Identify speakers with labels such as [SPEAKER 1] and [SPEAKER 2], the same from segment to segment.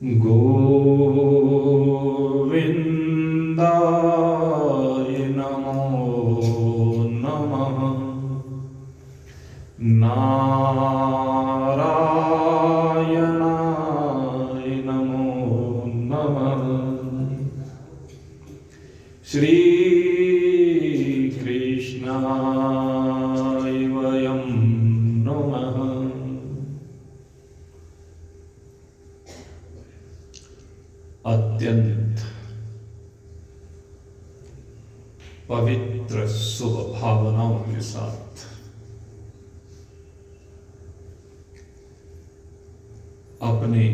[SPEAKER 1] गोविन्दाय नमो नमः। नारायणाय नमो नमः। श्रीकृष्णाय वयं नमः। अत्यंत पवित्र शुभ भावनाओं के साथ अपने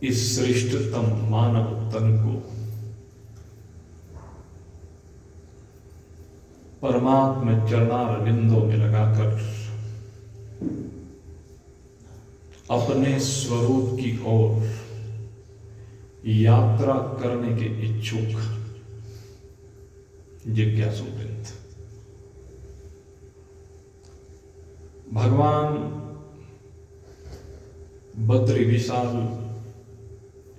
[SPEAKER 1] इस श्रेष्ठतम मानव तन को परमात्मा चरणारविंदों में लगाकर अपने स्वरूप की ओर यात्रा करने के इच्छुक जिज्ञासुवृंद, भगवान बद्री विशाल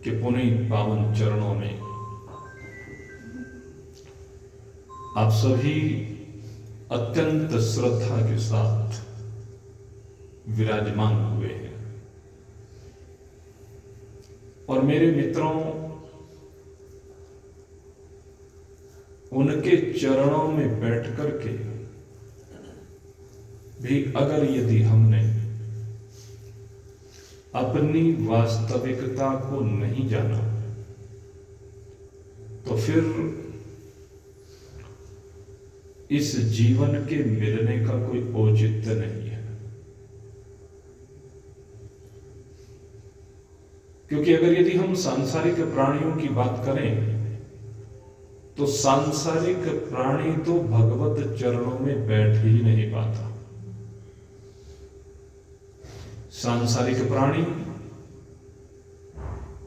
[SPEAKER 1] के पुनीत पावन चरणों में आप सभी अत्यंत श्रद्धा के साथ विराजमान हुए हैं। और मेरे मित्रों, उनके चरणों में बैठ करके भी अगर यदि हमने अपनी वास्तविकता को नहीं जाना तो फिर इस जीवन के मिलने का कोई औचित्य नहीं है। क्योंकि अगर यदि हम सांसारिक प्राणियों की बात करें तो सांसारिक प्राणी तो भगवत चरणों में बैठ ही नहीं पाता। सांसारिक प्राणी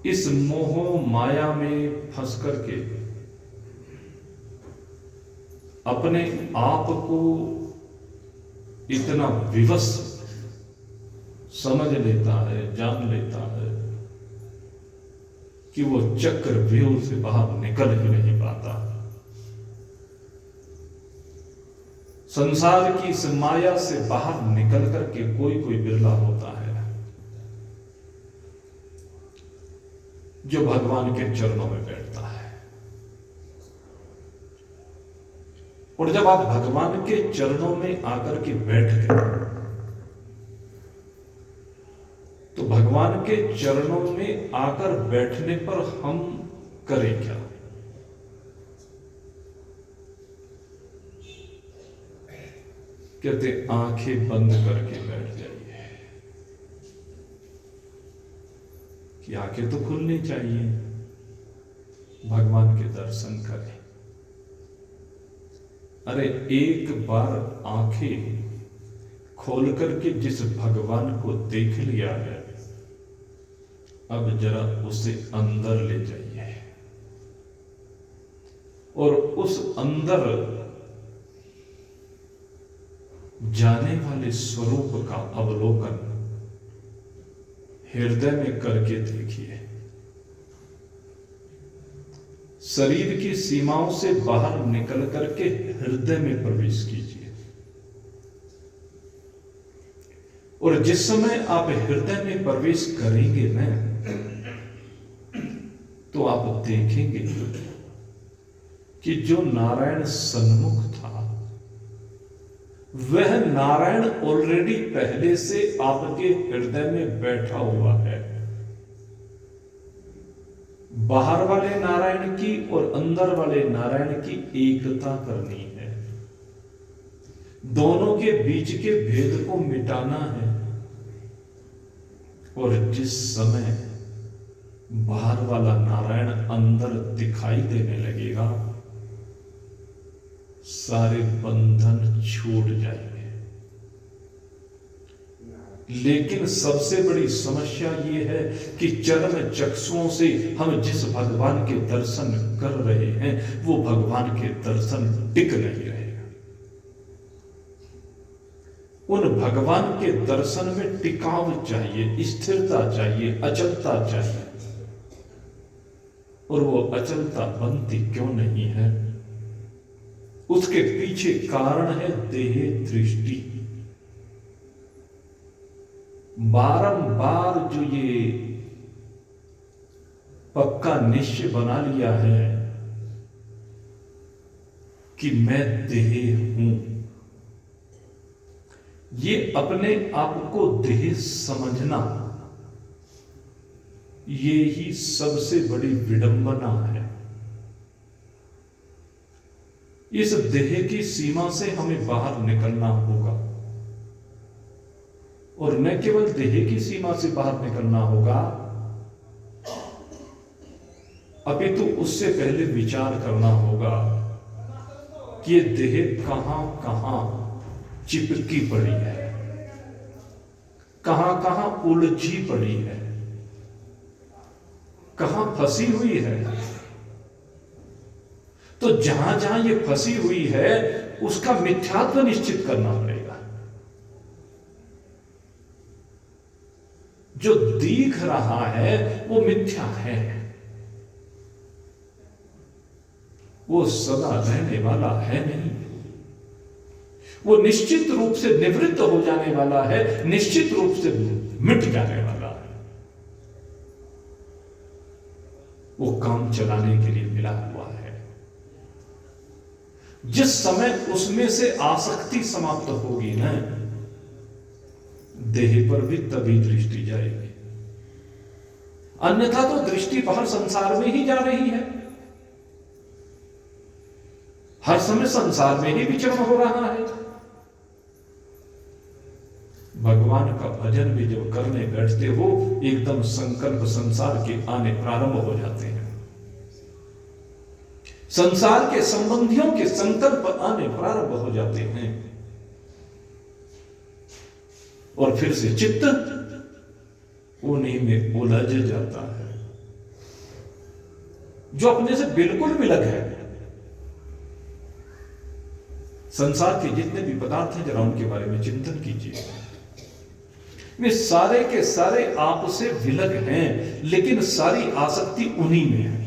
[SPEAKER 1] इस मोह माया में फंस करके अपने आप को इतना विवश समझ लेता है, जान लेता है कि वो चक्रव्यूह से बाहर निकल ही नहीं पाता। संसार की इस माया से बाहर निकल करके कोई बिरला होता है जो भगवान के चरणों में बैठता है। और जब आप भगवान के चरणों में आकर के बैठ गए तो भगवान के चरणों में आकर बैठने पर हम करें क्या? कहते आंखें बंद करके बैठ जाइए। कि आंखें तो खुलनी चाहिए, भगवान के दर्शन करें। अरे एक बार आंखें खोल करके जिस भगवान को देख लिया है, अब जरा उसे अंदर ले जाइए और उस अंदर जाने वाले स्वरूप का अवलोकन हृदय में करके देखिए। शरीर की सीमाओं से बाहर निकल करके हृदय में प्रवेश कीजिए। और जिस समय आप हृदय में प्रवेश करेंगे ना, तो आप देखेंगे कि जो नारायण सन्मुख था वह नारायण ऑलरेडी पहले से आपके हृदय में बैठा हुआ है। बाहर वाले नारायण की और अंदर वाले नारायण की एकता करनी है। दोनों के बीच के भेद को मिटाना है। और जिस समय बाहर वाला नारायण अंदर दिखाई देने लगेगा, सारे बंधन छूट जाएंगे। लेकिन सबसे बड़ी समस्या यह है कि चरम चक्षुओं से हम जिस भगवान के दर्शन कर रहे हैं वो भगवान के दर्शन टिक नहीं रहे। उन भगवान के दर्शन में टिकाव चाहिए, स्थिरता चाहिए, अचलता चाहिए। और वो अचलता बनती क्यों नहीं है? उसके पीछे कारण है देह दृष्टि। बारंबार जो ये पक्का निश्चय बना लिया है कि मैं देह हूं, ये अपने आप को देह समझना, ये ही सबसे बड़ी विडंबना है। इस देह की सीमा से हमें बाहर निकलना होगा, और न केवल देह की सीमा से बाहर निकलना होगा, अपितु उससे पहले विचार करना होगा कि ये देह कहां कहां चिपकी पड़ी है, कहां कहां उलझी पड़ी है, कहां फंसी हुई है। तो जहां जहां ये फंसी हुई है उसका मिथ्यात्व निश्चित करना पड़ेगा। जो दिख रहा है वो मिथ्या है, वो सदा रहने वाला है नहीं। वो निश्चित रूप से निवृत्त हो जाने वाला है, निश्चित रूप से मिट जाने वाला है। वो काम चलाने के लिए मिला हुआ है। जिस समय उसमें से आसक्ति समाप्त होगी ना, देह पर भी तभी दृष्टि जाएगी। अन्यथा तो दृष्टि बाहर संसार में ही जा रही है, हर समय संसार में ही विचरण हो रहा है। भगवान का भजन भी जब करने बैठते हो, एकदम संकल्प संसार के आने प्रारंभ हो जाते हैं, संसार के संबंधियों के संकल्प आने प्रारंभ हो जाते हैं, और फिर से चित्त उन्हीं में उलझ जाता है। जो अपने से बिल्कुल विलग है। संसार के जितने भी पदार्थ हैं, जरा उनके बारे में चिंतन कीजिए। वे सारे के सारे आपसे विलग हैं, लेकिन सारी आसक्ति उन्हीं में है।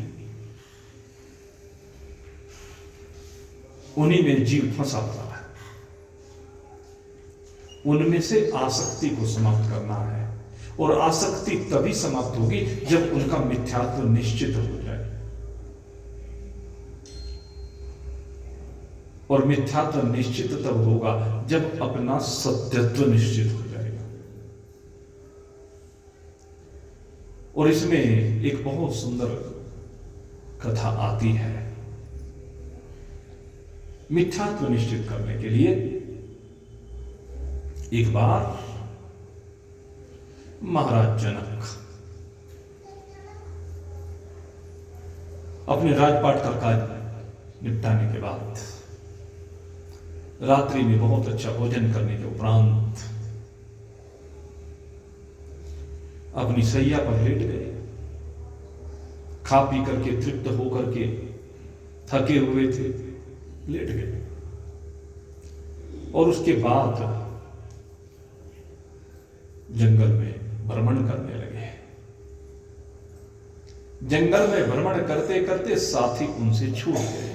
[SPEAKER 1] उन्हीं में जीव फंसा हुआ है। उनमें से आसक्ति को समाप्त करना है, और आसक्ति तभी समाप्त होगी जब उनका मिथ्यात्व निश्चित हो जाए। और मिथ्यात्व निश्चित तब होगा जब अपना सत्यत्व निश्चित हो जाएगा। और इसमें एक बहुत सुंदर कथा आती है। मिथ्यात्व निश्चित करने के लिए एक बार महाराज जनक अपने राजपाट का कार्य निपटाने के बाद रात्रि में बहुत अच्छा भोजन करने के उपरांत अपनी सैया पर लेट गए। खा पी करके तृप्त होकर के थके हुए थे, लेट गए। और उसके बाद जंगल में भ्रमण करने लगे। जंगल में भ्रमण करते करते साथी उनसे छूट गए,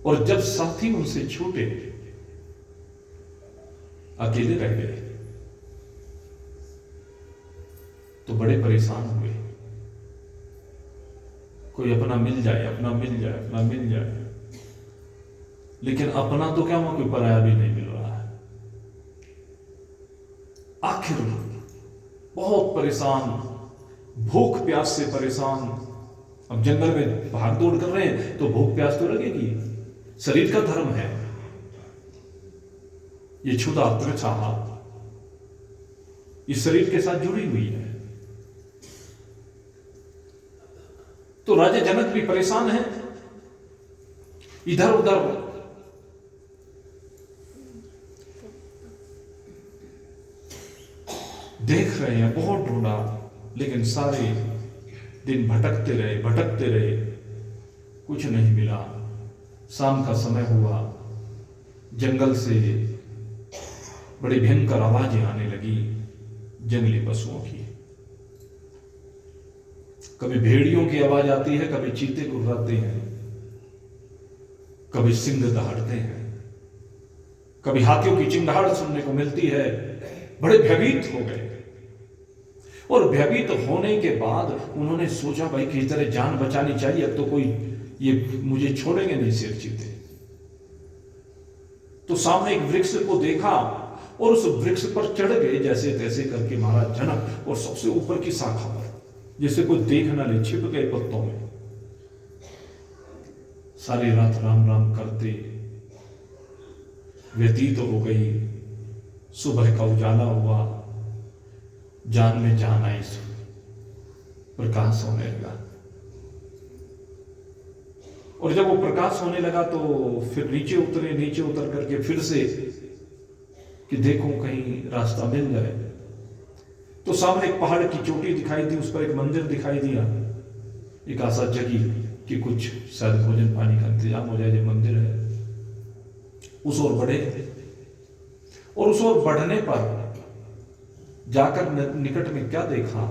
[SPEAKER 1] और जब साथी उनसे छूटे, अकेले रह गए, तो बड़े परेशान हुए। कोई अपना मिल जाए, अपना मिल जाए, अपना मिल जाए, लेकिन अपना तो क्या, वहां कोई पराया भी नहीं मिल रहा है। आखिर बहुत परेशान, भूख प्यास से परेशान। अब जंगल में भाग दौड़ कर रहे हैं तो भूख प्यास तो लगेगी, शरीर का धर्म है। ये क्षुधा तृषा इस शरीर के साथ जुड़ी हुई है। तो राजा जनक भी परेशान है, इधर उधर देख रहे हैं, बहुत ढूंढा, लेकिन सारे दिन भटकते रहे, कुछ नहीं मिला। शाम का समय हुआ, जंगल से बड़ी भयंकर आवाजें आने लगी जंगली पशुओं की। कभी भेड़ियों की आवाज आती है, कभी चीते गुर्राते हैं, कभी सिंह दहाड़ते हैं, कभी हाथियों की चिंगाड़ सुनने को मिलती है। बड़े भयभीत हो गए और भयभीत होने के बाद उन्होंने सोचा भाई किस तरह जान बचानी चाहिए, अब तो कोई ये मुझे छोड़ेंगे नहीं शेर चीते। तो सामने एक वृक्ष को देखा और उस वृक्ष पर चढ़ गए जैसे तैसे करके महाराज जनक, और सबसे ऊपर की शाखा पर जिसे कोई देख ना ले, छिप गए पत्तों में। सारी रात राम राम करते व्यतीत हो गई। सुबह का उजाला हुआ, जान में जान आई, प्रकाश होने लगा। और जब वो प्रकाश होने लगा तो फिर नीचे उतरे, नीचे उतर करके फिर से कि देखो कहीं रास्ता मिल जाए। तो सामने एक पहाड़ की चोटी दिखाई दी, उस पर एक मंदिर दिखाई दिया। एक आशा जगी कि कुछ शायद भोजन पानी का इंतजाम हो जाए, जो मंदिर है। उस ओर बढ़े और उस ओर बढ़ने पर जाकर निकट में क्या देखा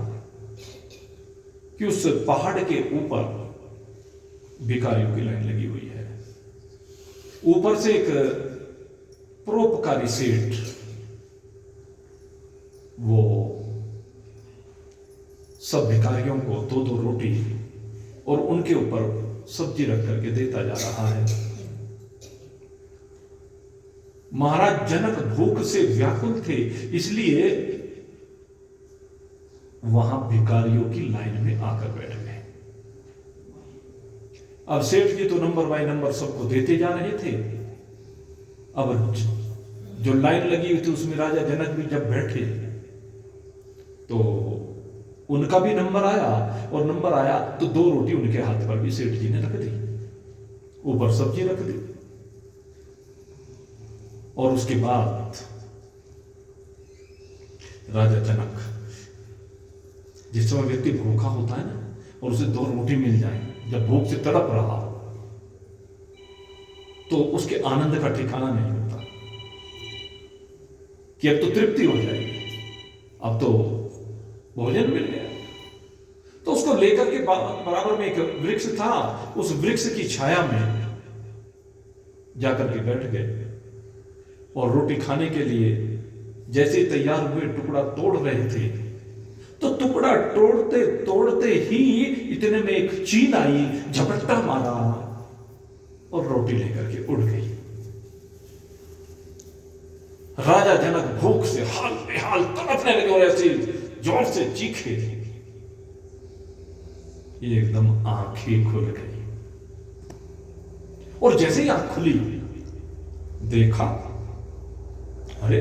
[SPEAKER 1] कि उस पहाड़ के ऊपर भिखारियों की लाइन लगी हुई है। ऊपर से एक परोपकारी सेठ वो सब भिखारियों को दो दो रोटी और उनके ऊपर सब्जी रख करके देता जा रहा है। महाराज जनक भूख से व्याकुल थे, इसलिए वहां भिखारियों की लाइन में आकर बैठ गए। अब सेठ जी तो नंबर बाय नंबर सबको देते जा रहे थे। अब जो लाइन लगी हुई थी उसमें राजा जनक भी जब बैठे तो उनका भी नंबर आया, और नंबर आया तो दो रोटी उनके हाथ पर भी सेठ जी ने रख दी, ऊपर सब्जी रख दी। और उसके बाद राजा जनक, जिस समय व्यक्ति भूखा होता है ना और उसे दो रोटी मिल जाए, जब भूख से तड़प रहा हो तो उसके आनंद का ठिकाना नहीं होता कि अब तो तृप्ति हो जाएगी, अब तो भोजन मिल गया। तो उसको लेकर के बराबर में एक वृक्ष था, उस वृक्ष की छाया में जाकर के बैठ गए और रोटी खाने के लिए जैसे तैयार हुए टुकड़ा तोड़ रहे थे, तो टुकड़ा तोड़ते तोड़ते ही इतने में एक चील आई, झपट्टा मारा और रोटी लेकर के उड़ गई। राजा जनक भूख से हाल बेहाल तड़पने लगे और ऐसे जोर से चीखे, एकदम आंखें खुल गई। और जैसे ही आंख खुली देखा, अरे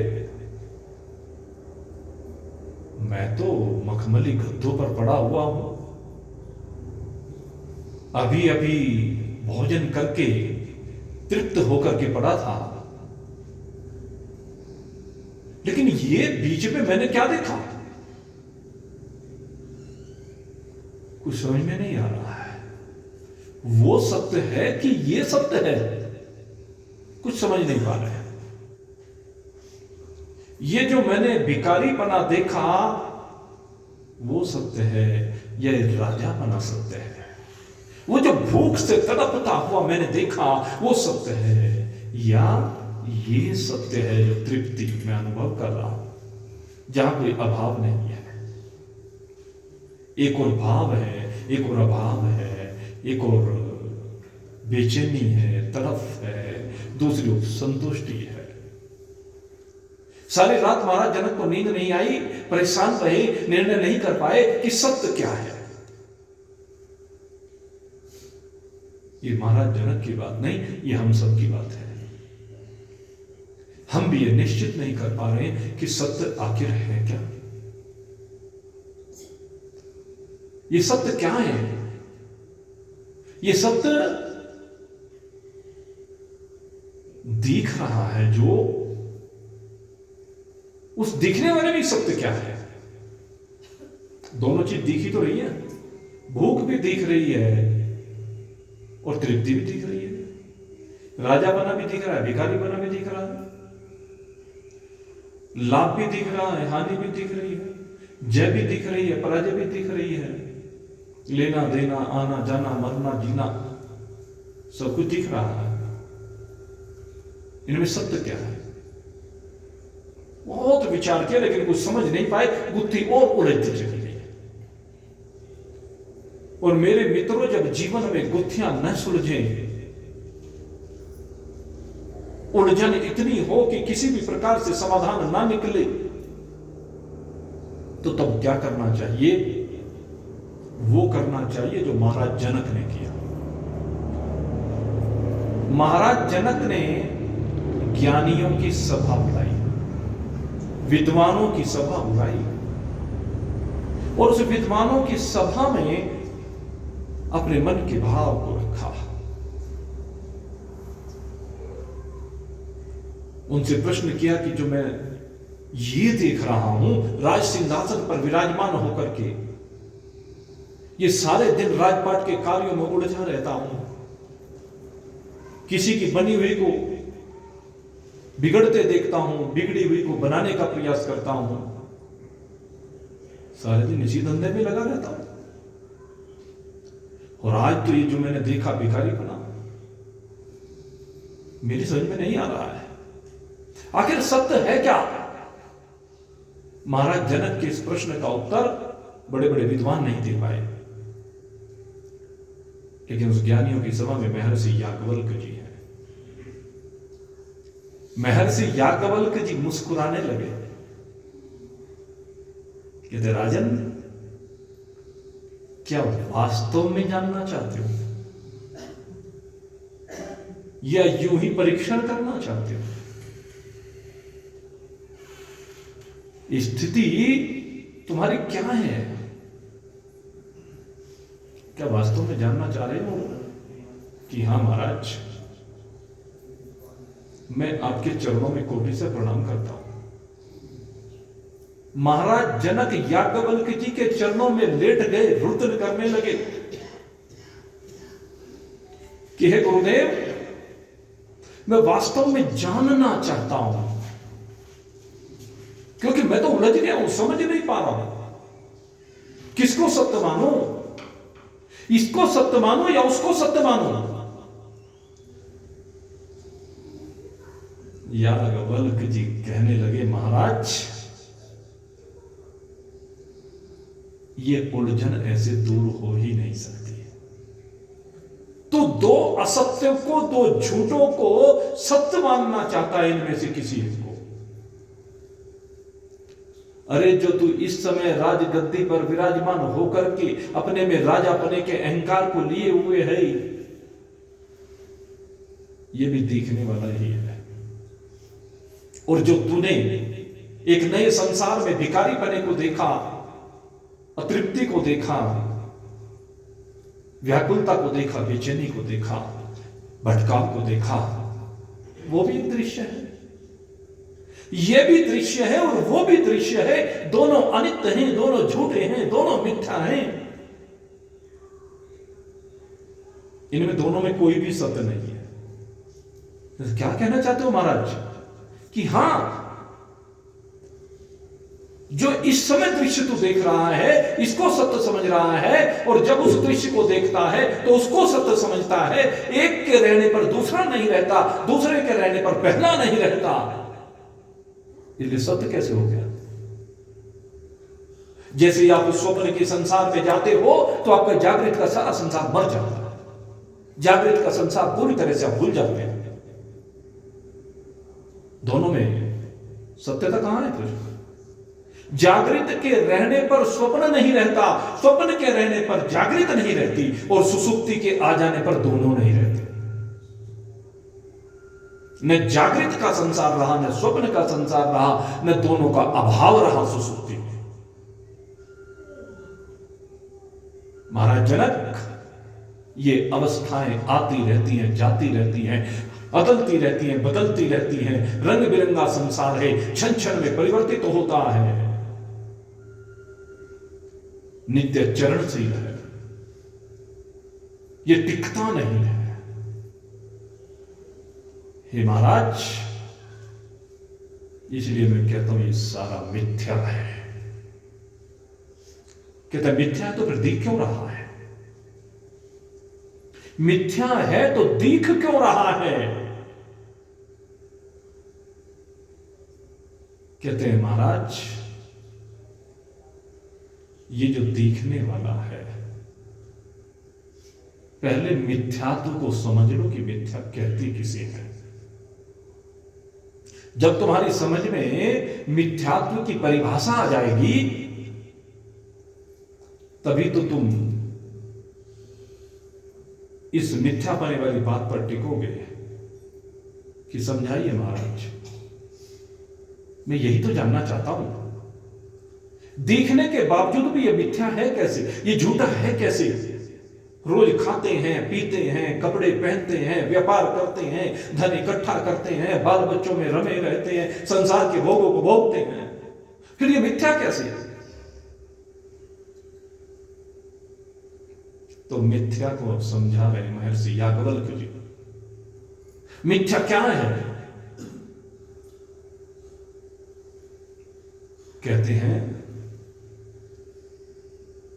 [SPEAKER 1] मैं तो मखमली गद्दों पर पड़ा हुआ हूं, अभी अभी भोजन करके तृप्त होकर के पड़ा था, लेकिन ये बीच में मैंने क्या देखा, कुछ समझ में नहीं आ रहा है। वो सत्य है कि ये सत्य है, कुछ समझ नहीं पा रहे हैं। ये जो मैंने भिखारी बना देखा वो सत्य है, यह राजा बना सत्य है। वो जो भूख से तड़पता हुआ मैंने देखा वो सत्य है, या ये सत्य है जो तृप्ति मैं अनुभव कर रहा हूं, जहां कोई अभाव नहीं है। एक और भाव है, एक और अभाव है, एक और बेचैनी है, तड़फ है, दूसरी ओर संतुष्टि है। सारी रात महाराज जनक को नींद नहीं आई, परेशान रहे, निर्णय नहीं कर पाए कि सत्य क्या है। ये महाराज जनक की बात नहीं, ये हम सब की बात है। हम भी ये निश्चित नहीं कर पा रहे कि सत्य आखिर है क्या। ये सत्य क्या है? ये सत्य दिख रहा है, जो उस दिखने वाले भी सत्य क्या है। दोनों चीज दिख ही तो रही है, भूख भी दिख रही है और तृप्ति भी दिख रही है। राजा बना भी दिख रहा है, भिखारी बना भी दिख रहा है, लाभ भी दिख रहा है, हानि भी दिख रही है, जय भी दिख रही है, पराजय भी दिख रही है, लेना देना, आना जाना, मरना जीना, सब कुछ दिख रहा है। इनमें सत्य क्या है? बहुत विचार किया लेकिन कुछ समझ नहीं पाए, गुत्थी और उलझती चली गई। और मेरे मित्रों, जब जीवन में गुत्थियां न सुलझे, उलझन इतनी हो कि किसी भी प्रकार से समाधान ना निकले, तो तब क्या करना चाहिए? वो करना चाहिए जो महाराज जनक ने किया। महाराज जनक ने ज्ञानियों की सभा बुलाई, विद्वानों की सभा बुलाई, और उस विद्वानों की सभा में अपने मन के भाव को रखा। उनसे प्रश्न किया कि जो मैं ये देख रहा हूं, राज सिंहासन पर विराजमान होकर के ये सारे दिन राजपाट के कार्यों में उलझा रहता हूं, किसी की बनी हुई को बिगड़ते देखता हूं, बिगड़ी हुई को बनाने का प्रयास करता हूं, सारे दिन इसी धंधे में लगा रहता हूं, और आज तो ये जो मैंने देखा भिखारी बना, मेरी समझ में नहीं आ रहा है, आखिर सत्य है क्या? महाराज जनक के इस प्रश्न का उत्तर बड़े बड़े विद्वान नहीं दे पाए, लेकिन उस ज्ञानियों की सभा में महर्षि याज्ञवल्क्य जी हैं। महर्षि याज्ञवल्क्य जी मुस्कुराने लगे, कहते राजन, क्या वास्तव में जानना चाहते हो या यूं ही परीक्षण करना चाहते हो? स्थिति तुम्हारी क्या है? क्या वास्तव में जानना चाह रहे हो कि हाँ महाराज, मैं आपके चरणों में कोटि से प्रणाम करता हूं। महाराज जनक याज्ञवल्क्य जी के चरणों में लेट गए, रुदन करने लगे कि हे गुरुदेव, मैं वास्तव में जानना चाहता हूं, क्योंकि मैं तो उलझ गया हूं, समझ नहीं पा रहा हूं किसको सत्य मानो, इसको सत्य मानो या उसको सत्य मानो। याज्ञवल्क्य जी कहने लगे, महाराज, ये उलझन ऐसे दूर हो ही नहीं सकती। तो दो असत्य को, दो झूठों को सत्य मानना चाहता है, इनमें से किसी एक को। अरे जो तू इस समय राजगद्दी पर विराजमान होकर के अपने में राजापने के अहंकार को लिए हुए है, ये भी देखने वाला ही है। और जो तूने एक नए संसार में भिखारी पने को देखा, अतृप्ति को देखा, व्याकुलता को देखा, बेचैनी को देखा, भटकाव को देखा, वो भी एक दृश्य है, ये भी दृश्य है और वो भी दृश्य है। दोनों अनित्य हैं, दोनों झूठे हैं, दोनों मिथ्या हैं। इनमें दोनों में कोई भी सत्य नहीं है। तो क्या कहना चाहते हो महाराज कि हां, जो इस समय दृश्य तू देख रहा है, इसको सत्य समझ रहा है, और जब उस दृश्य को देखता है तो उसको सत्य समझता है। एक के रहने पर दूसरा नहीं रहता, दूसरे के रहने पर पहला नहीं रहता। इसलिए सत्य कैसे हो गया? जैसे आप स्वप्न के संसार में जाते हो तो आपका जागृत का सारा संसार मर जाता है, जागृत का संसार पूरी तरह से आप भूल जाते हैं। दोनों में सत्यता कहां है फिर? जागृत के रहने पर स्वप्न नहीं रहता, स्वप्न के रहने पर जागृत नहीं रहती, और सुसुप्ति के आ जाने पर दोनों नहीं रहते। न जागृत का संसार रहा, न स्वप्न का संसार रहा, न दोनों का अभाव रहा सुसुप्ति में। महाराज जनक, ये अवस्थाएं आती रहती हैं, जाती रहती हैं, बदलती रहती हैं, बदलती रहती हैं। रंग बिरंगा संसार है, क्षण क्षण में परिवर्तित तो होता है, नित्य चरणशील है, ये टिकता नहीं है। हे महाराज, इसलिए मैं कहता हूं ये सारा मिथ्या है। कहता मिथ्या है तो फिर दिख क्यों रहा है? मिथ्या है तो दिख क्यों रहा है? कहते हैं महाराज, ये जो दिखने वाला है, पहले मिथ्यात्व को समझ लो कि मिथ्या कहती किसे है। जब तुम्हारी समझ में मिथ्यात्व की परिभाषा आ जाएगी, तभी तो तुम इस मिथ्या पाने वाली बात पर टिकोगे कि समझाइए महाराज, मैं यही तो जानना चाहता हूं, दिखने के बावजूद भी ये मिथ्या है कैसे, ये झूठा है कैसे? रोज खाते हैं, पीते हैं, कपड़े पहनते हैं, व्यापार करते हैं, धन इकट्ठा करते हैं, बाल बच्चों में रमे रहते हैं, संसार के भोगों को भोगते हैं, फिर ये मिथ्या कैसे है? तो मिथ्या को अब समझा रहे महर्षि याज्ञवल्क्य जी। मिथ्या क्या है? कहते हैं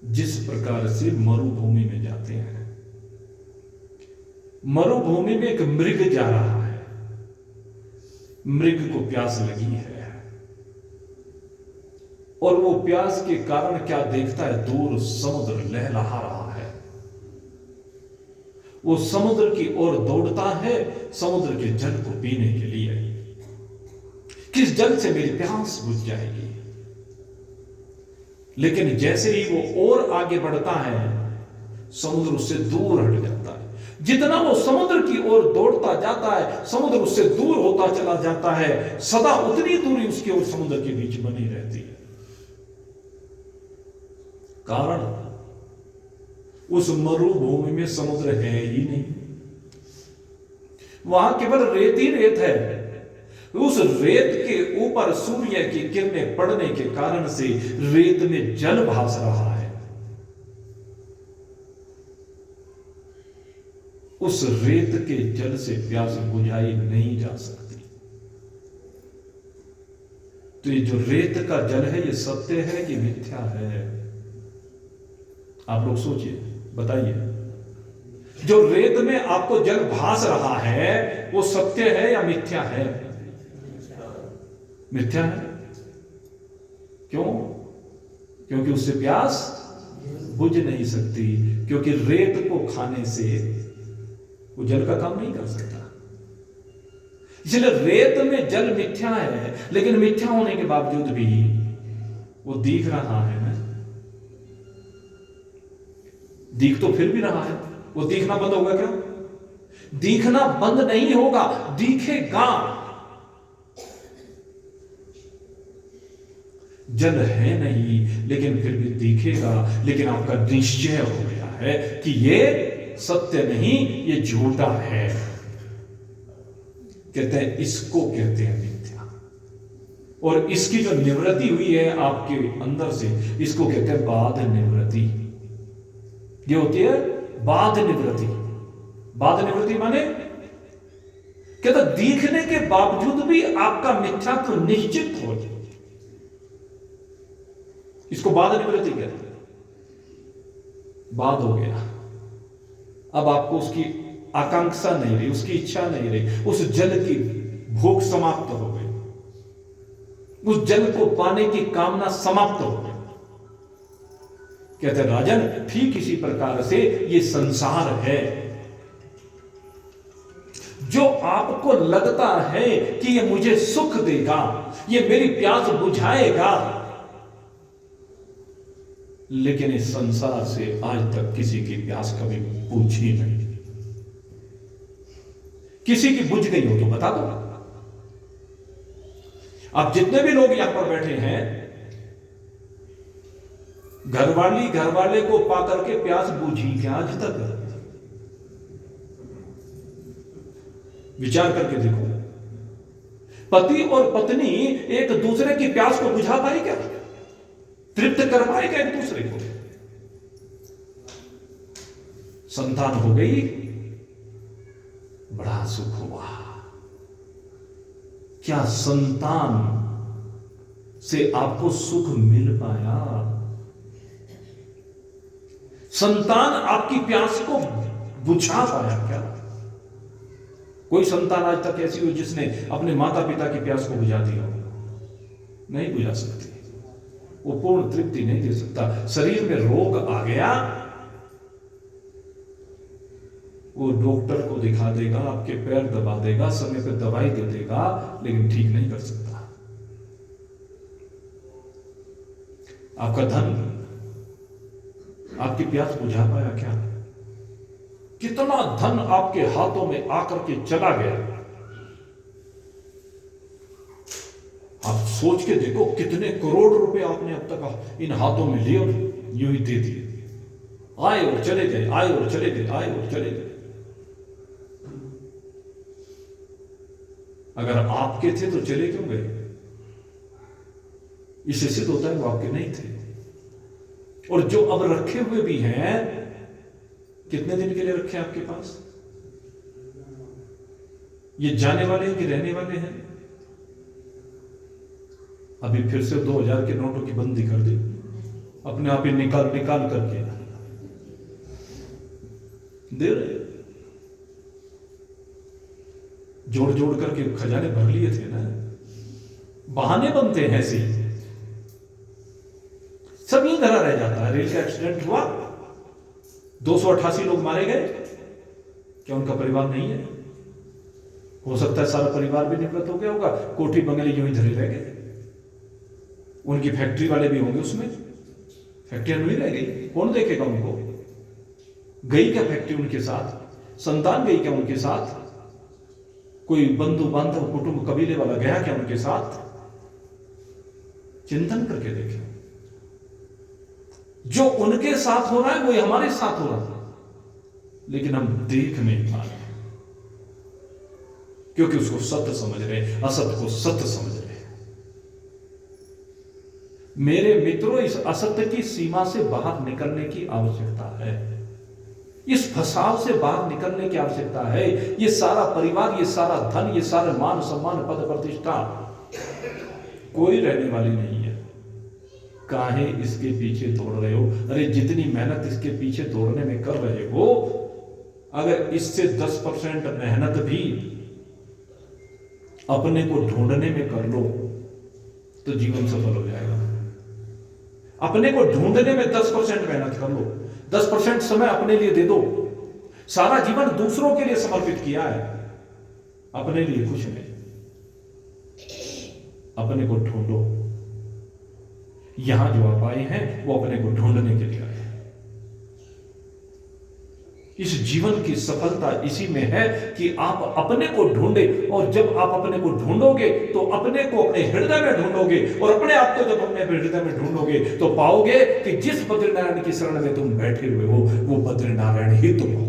[SPEAKER 1] जिस प्रकार से मरुभूमि में जाते हैं, मरुभूमि में एक मृग जा रहा है, मृग को प्यास लगी है और वो प्यास के कारण क्या देखता है, दूर समुद्र लहलहा रहा है। वो समुद्र की ओर दौड़ता है, समुद्र के जल को पीने के लिए। किस जल से मेरी प्यास बुझ जाएगी? लेकिन जैसे ही वो और आगे बढ़ता है, समुद्र उससे दूर हट जाता है। जितना वो समुद्र की ओर दौड़ता जाता है, समुद्र उससे दूर होता चला जाता है। सदा उतनी दूरी उसकी और समुद्र के बीच बनी रहती है। कारण, उस मरुभूमि में समुद्र है ही नहीं, वहां केवल रेत ही रेत है। उस रेत के ऊपर सूर्य की किरणें पड़ने के कारण से रेत में जल भास रहा है। उस रेत के जल से प्यास बुझाई नहीं जा सकती। तो ये जो रेत का जल है, ये सत्य है कि मिथ्या है? आप लोग सोचिए, बताइए। जो रेत में आपको जल भास रहा है, वो सत्य है या मिथ्या है? मिथ्या है। क्यों? क्योंकि उससे प्यास बुझ नहीं सकती, क्योंकि रेत को खाने से वो जल का काम नहीं कर सकता। इसलिए रेत में जल मिथ्या है, लेकिन मिथ्या होने के बावजूद भी वो दिख रहा है ना। दिख तो फिर भी रहा है, वो दिखना बंद होगा क्या? दिखना बंद नहीं होगा, दिखेगा। जल है नहीं, लेकिन फिर भी दिखेगा। लेकिन आपका निश्चय हो गया है कि ये सत्य नहीं, ये झूठा है। कहते हैं इसको कहते हैं मिथ्या। और इसकी जो निवृत्ति हुई है आपके अंदर से, इसको कहते हैं बाध निवृत्ति। ये होती है बाध निवृत्ति। बाध निवृत्ति माने कहते दिखने के बावजूद भी आपका मिथ्यात्व तो निश्चित हो जाए, इसको बाध निवृत्ति कहते हैं। बाध हो गया, अब आपको उसकी आकांक्षा नहीं रही, उसकी इच्छा नहीं रही, उस जल की भूख समाप्त हो गई, उस जल को पाने की कामना समाप्त हो गई। कहते हैं राजन, ठीक इसी प्रकार से ये संसार है। जो आपको लगता है कि ये मुझे सुख देगा, ये मेरी प्यास बुझाएगा, लेकिन इस संसार से आज तक किसी की प्यास कभी बुझी नहीं। किसी की बुझ गई हो तो बता दो। अब जितने भी लोग यहां पर बैठे हैं, घरवाले को पाकर के प्यास बुझी क्या आज तक? विचार करके देखो। पति और पत्नी एक दूसरे की प्यास को बुझा पाए क्या? तृप्त कर पाएगा एक दूसरे को? संतान हो गई, बड़ा सुख हुआ, क्या संतान से आपको सुख मिल पाया? संतान आपकी प्यास को बुझा पाया क्या? कोई संतान आज तक ऐसी हो जिसने अपने माता पिता की प्यास को बुझा दिया हो? नहीं बुझा सकती। वो पूर्ण तृप्ति नहीं दे सकता। शरीर में रोग आ गया, वो डॉक्टर को दिखा देगा, आपके पैर दबा देगा, समय पर दवाई दे देगा, लेकिन ठीक नहीं कर सकता। आपका धन आपकी प्यास बुझा पाया क्या? कितना धन आपके हाथों में आकर के चला गया? आप सोच के देखो, कितने करोड़ रुपए आपने अब तक इन हाथों में लिए और यूं ही दे दिए। आए और चले गए, आए और चले गए, आए और चले गए। अगर आपके थे तो चले क्यों गए? इससे सिद्ध होता है वो आपके नहीं थे। और जो अब रखे हुए भी हैं, कितने दिन के लिए रखे आपके पास? ये जाने वाले हैं कि रहने वाले हैं? अभी फिर से 2000 के नोटों की बंदी कर दी, अपने आप ही निकाल करके दे रहे। जोड़ जोड़ करके खजाने भर लिए थे ना। बहाने बनते हैं ऐसे, सब यही धरा रह जाता है। रेल का एक्सीडेंट हुआ, 288 लोग मारे गए, क्या उनका परिवार नहीं है? हो सकता है सारा परिवार भी निवृत्त हो गया होगा, कोठी बंगले यूं ही धरे रह गए। उनकी फैक्ट्री वाले भी होंगे उसमें, फैक्ट्रियां नहीं रह गई, कौन देखेगा उनको? गई क्या फैक्ट्री उनके साथ? संतान गई क्या उनके साथ? कोई बंधु बांधव कुटुंब कबीले वाला गया क्या उनके साथ? चिंतन करके देखें। जो उनके साथ हो रहा है वो हमारे साथ हो रहा है, लेकिन हम देख नहीं पा रहे, क्योंकि उसको सत्य समझ रहे, असत्य को सत्य समझ रहे। मेरे मित्रों, इस असत्य की सीमा से बाहर निकलने की आवश्यकता है। इस फसाव से बाहर निकलने की आवश्यकता है। ये सारा परिवार, ये सारा धन, ये सारे मान सम्मान पद प्रतिष्ठा कोई रहने वाली नहीं है। काहे इसके पीछे दौड़ रहे हो? अरे जितनी मेहनत इसके पीछे दौड़ने में कर रहे हो, अगर इससे 10% मेहनत भी अपने को ढूंढने में कर लो तो जीवन सफल हो जाएगा। अपने को ढूंढने में 10% मेहनत कर लो, 10% समय अपने लिए दे दो। सारा जीवन दूसरों के लिए समर्पित किया है, अपने लिए कुछ नहीं। अपने को ढूंढो। यहां जो आप आए हैं वो अपने को ढूंढने के लिए आए हैं। इस जीवन की सफलता इसी में है कि आप अपने को ढूंढे, और जब आप अपने को ढूंढोगे तो अपने को अपने हृदय में ढूंढोगे, और अपने आप को जब अपने हृदय में ढूंढोगे तो पाओगे कि जिस बद्रीनारायण की शरण में तुम बैठे हुए हो वो बद्रीनारायण ही तुम हो।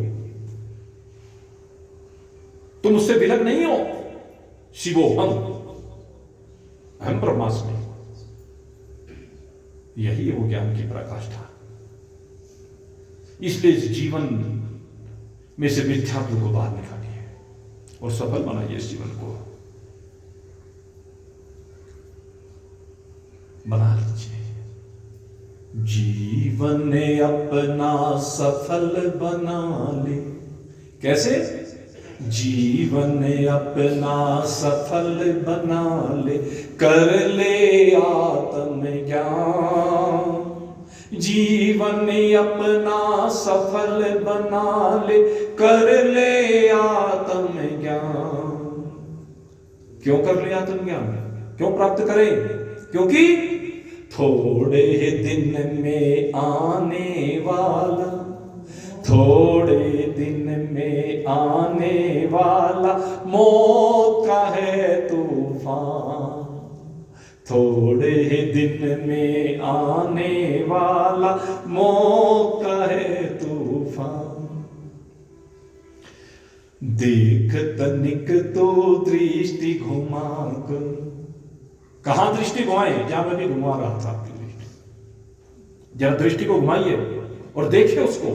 [SPEAKER 1] तुम उससे विलग नहीं हो। शिवो हम ब्रह्मास्मि, यही वो ज्ञान की पराकाष्ठा। इसलिए इस जीवन में से मिथ्यात्व को बाहर निकालिए और सफल बनाइए इस जीवन को। बना लीजिए जीवन अपना सफल बना ले। कैसे? जीवन अपना सफल बना ले, कर ले आत्मज्ञान। जीवन अपना सफल बना ले, कर ले आत्मज्ञान। क्यों कर ले आत्मज्ञान? क्यों प्राप्त करें? क्योंकि थोड़े दिन में आने वाला, थोड़े दिन में आने वाला मौत का है तूफान। थोड़े दिन में आने वाला मौत का है तूफान। देख तनिक तो दृष्टि घुमा कर। कहां दृष्टि घुमाए? जहां मैं भी घुमा रहा था आपकी दृष्टि। जरा दृष्टि को घुमाइए और देखिए उसको।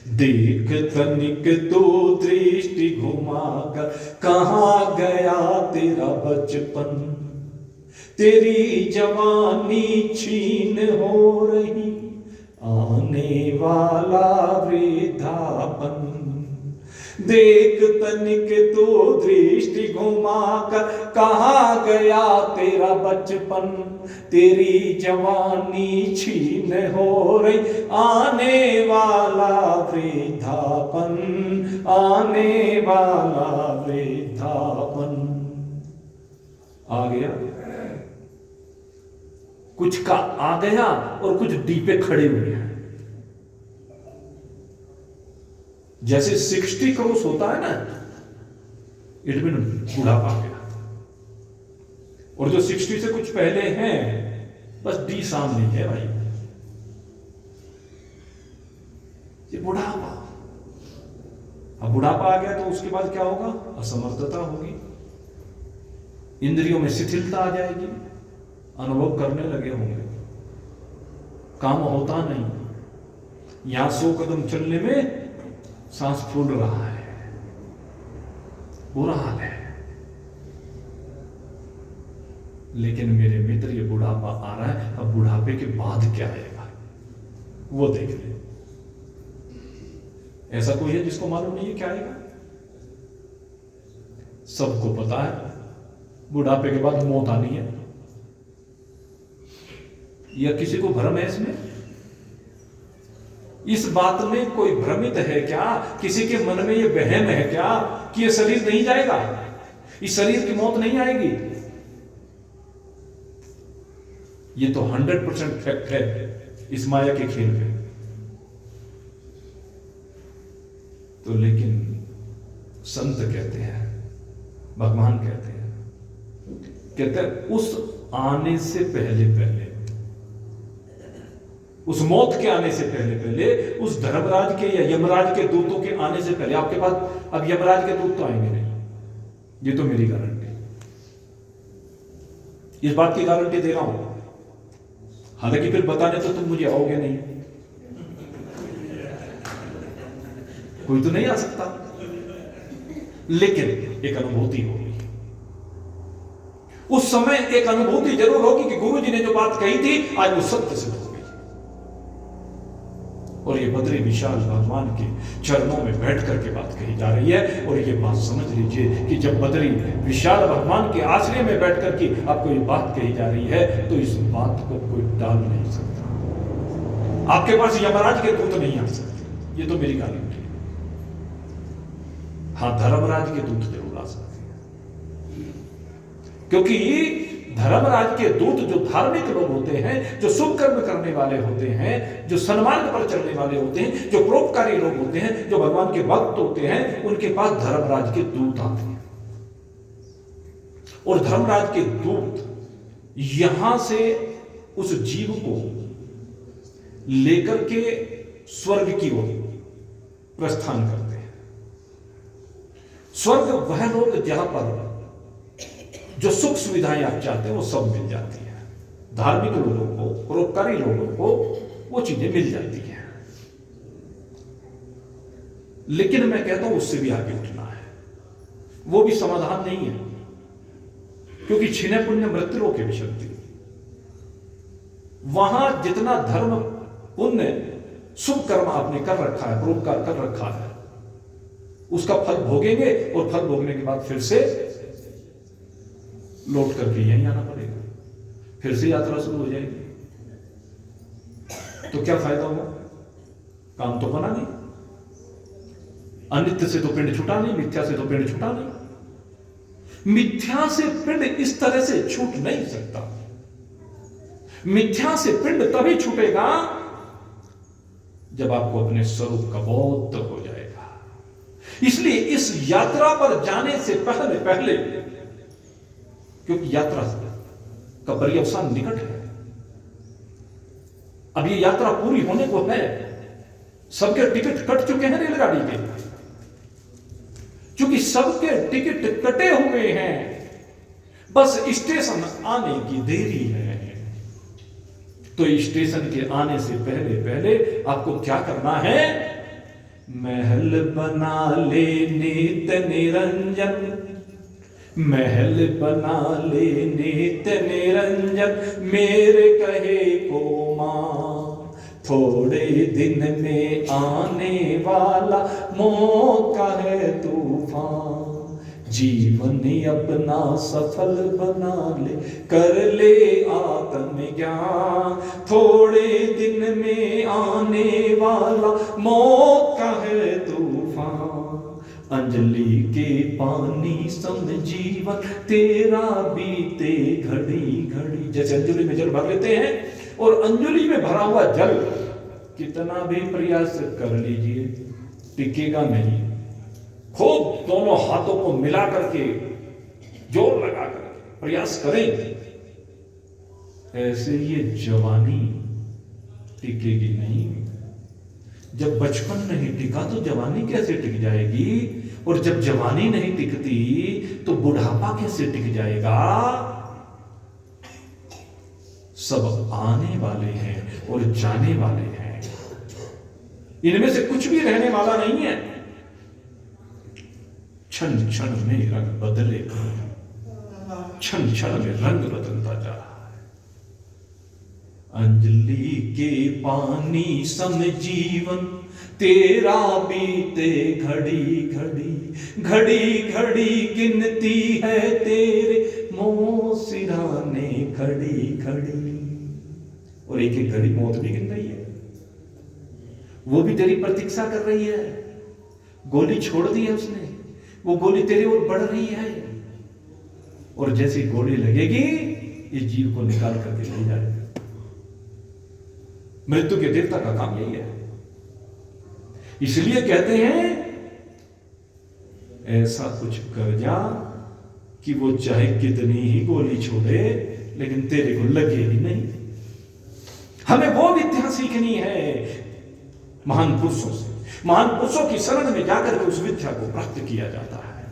[SPEAKER 1] देख तनिक तो दृष्टि घुमाकर, कहाँ गया तेरा बचपन, तेरी जवानी छीन हो रही, आने वाला वृद्धापन। देख तनिक तो दृष्टि घुमाकर, कहाँ गया तेरा बचपन, तेरी जवानी छीन हो रही, आने वाला वृद्धापन, आने वाला वृद्धापन। आ गया, कुछ का आ गया और कुछ डी पे खड़े हुए हैं। जैसे 60 क्रॉस होता है ना, इट मीन बुढ़ापा आ गया, और जो 60 से कुछ पहले हैं बस डी सामने है भाई, ये बुढ़ापा। अब बुढ़ापा आ गया तो उसके बाद क्या होगा, असमर्थता होगी, इंद्रियों में शिथिलता आ जाएगी, अनुभव करने लगे होंगे, काम होता नहीं, यहां 100 कदम चलने में सांस फूल रहा है, बुरा हाल है। लेकिन मेरे मित्र, ये बुढ़ापा आ रहा है, अब बुढ़ापे के बाद क्या आएगा वो देख ले। ऐसा कोई है जिसको मालूम नहीं है क्या आएगा? सबको पता है बुढ़ापे के बाद मौत आनी है, या किसी को भ्रम है इसमें? इस बात में कोई भ्रमित है क्या? किसी के मन में ये वहम है क्या कि ये शरीर नहीं जाएगा, इस शरीर की मौत नहीं आएगी? ये तो 100% फैक्ट है इस माया के खेल में। तो लेकिन संत कहते हैं, भगवान कहते हैं उस आने से पहले पहले, उस मौत के आने से पहले पहले, उस धर्मराज के या यमराज के दूतों के आने से पहले, आपके पास अब यमराज के दूत तो आएंगे नहीं, ये तो मेरी गारंटी, इस बात की गारंटी दे रहा हूं। हालांकि फिर बताने तो तुम मुझे आओगे नहीं, कोई तो नहीं आ सकता, लेकिन एक अनुभूति होगी, उस समय एक अनुभूति जरूर होगी कि गुरु जी ने जो बात कही थी आज वो सत्य सिद्ध हो गई। और ये बद्री विशाल भगवान के चरणों में बैठ करके बात कही जा रही है। और ये बात समझ लीजिए कि जब बद्री विशाल भगवान के आश्रय में बैठ करके आपको ये बात कही जा रही है, तो इस बात को कोई टाल नहीं सकता। आपके पास यमराज के दूत नहीं आ सकते, ये तो मेरी गारंटी है। हाँ, धर्मराज के दूत जरूर आ सकते हैं, क्योंकि धर्मराज के दूत जो धार्मिक लोग होते हैं, जो शुभ कर्म करने वाले होते हैं, जो सन्मार्ग पर चलने वाले होते हैं, जो परोपकारी लोग होते हैं, जो भगवान के भक्त होते हैं, उनके पास धर्मराज के दूत आते हैं। और धर्मराज के दूत यहां से उस जीव को लेकर के स्वर्ग की ओर प्रस्थान करते हैं। स्वर्ग वह लोग जहां पर जो सुख सुविधाएं आप चाहते हैं वो सब मिल जाती है। धार्मिक लोगों को, परोपकारी लोगों को वो चीजें मिल जाती हैं। लेकिन मैं कहता हूं उससे भी आगे उठना है, वो भी समाधान नहीं है, क्योंकि छिने पुण्य मृत्यु के विशक्ति, वहां जितना धर्म पुण्य शुभ कर्म आपने कर रखा है, परोपकार कर रखा है, उसका फल भोगेंगे और फल भोगने के बाद फिर से लौट करके यहीं आना पड़ेगा, फिर से यात्रा शुरू हो जाएगी। तो क्या फायदा होगा? काम तो बना नहीं, अनित्य से तो पिंड छूटा नहीं, मिथ्या से तो पिंड छूटा नहीं। मिथ्या से पिंड इस तरह से छूट नहीं सकता। मिथ्या से पिंड तभी छूटेगा जब आपको अपने स्वरूप का बोध हो जाएगा। इसलिए इस यात्रा पर जाने से पहले पहले, क्योंकि यात्रा का पर्यवसान निकट है, अब ये यात्रा पूरी होने को है, सबके टिकट कट चुके हैं रेलगाड़ी के, क्योंकि सबके टिकट कटे हुए हैं, बस स्टेशन आने की देरी है। तो स्टेशन के आने से पहले पहले आपको क्या करना है महल बना ले नित्य निरंजन, महल बना ले नित्य निरंजन, मेरे कहे को मां, थोड़े दिन में आने वाला मौका है तूफान, जीवन अपना सफल बना ले, कर ले आत्मज्ञान, थोड़े दिन में आने वाला मौका है तूफान, अंजलि के पानी सम जीवन तेरा बीते घड़ी घड़ी। जैसे अंजलि में जल भर लेते हैं और अंजलि में भरा हुआ जल कितना भी प्रयास कर लीजिए टिकेगा नहीं। खूब दोनों हाथों को मिला करके जोर लगा करके प्रयास करें, ऐसे ये जवानी टिकेगी नहीं। जब बचपन नहीं टिका तो जवानी कैसे टिक जाएगी, और जब जवानी नहीं टिकती तो बुढ़ापा कैसे टिक जाएगा। सब आने वाले हैं और जाने वाले हैं, इनमें से कुछ भी रहने वाला नहीं है। क्षण क्षण में रंग बदले, क्षण क्षण में रंग बदलता जा रहा है। अंजलि के पानी सम जीवन तेरा बीते घड़ी घड़ी, घड़ी घड़ी गिनती है तेरे मोसिराने घड़ी घड़ी। और एक एक घड़ी मौत भी गिन रही है, वो भी तेरी प्रतीक्षा कर रही है। गोली छोड़ दी है उसने, वो गोली तेरी ओर बढ़ रही है, और जैसी गोली लगेगी इस जीव को निकाल करके ले जाएगा। मृत्यु के देवता का काम यही है। इसलिए कहते हैं ऐसा कुछ कर जा कि वो चाहे कितनी ही गोली छोड़े लेकिन तेरे को लगे ही नहीं। हमें वो विद्या सीखनी है महान पुरुषों से, महान पुरुषों की शरण में जाकर के उस विद्या को प्राप्त किया जाता है,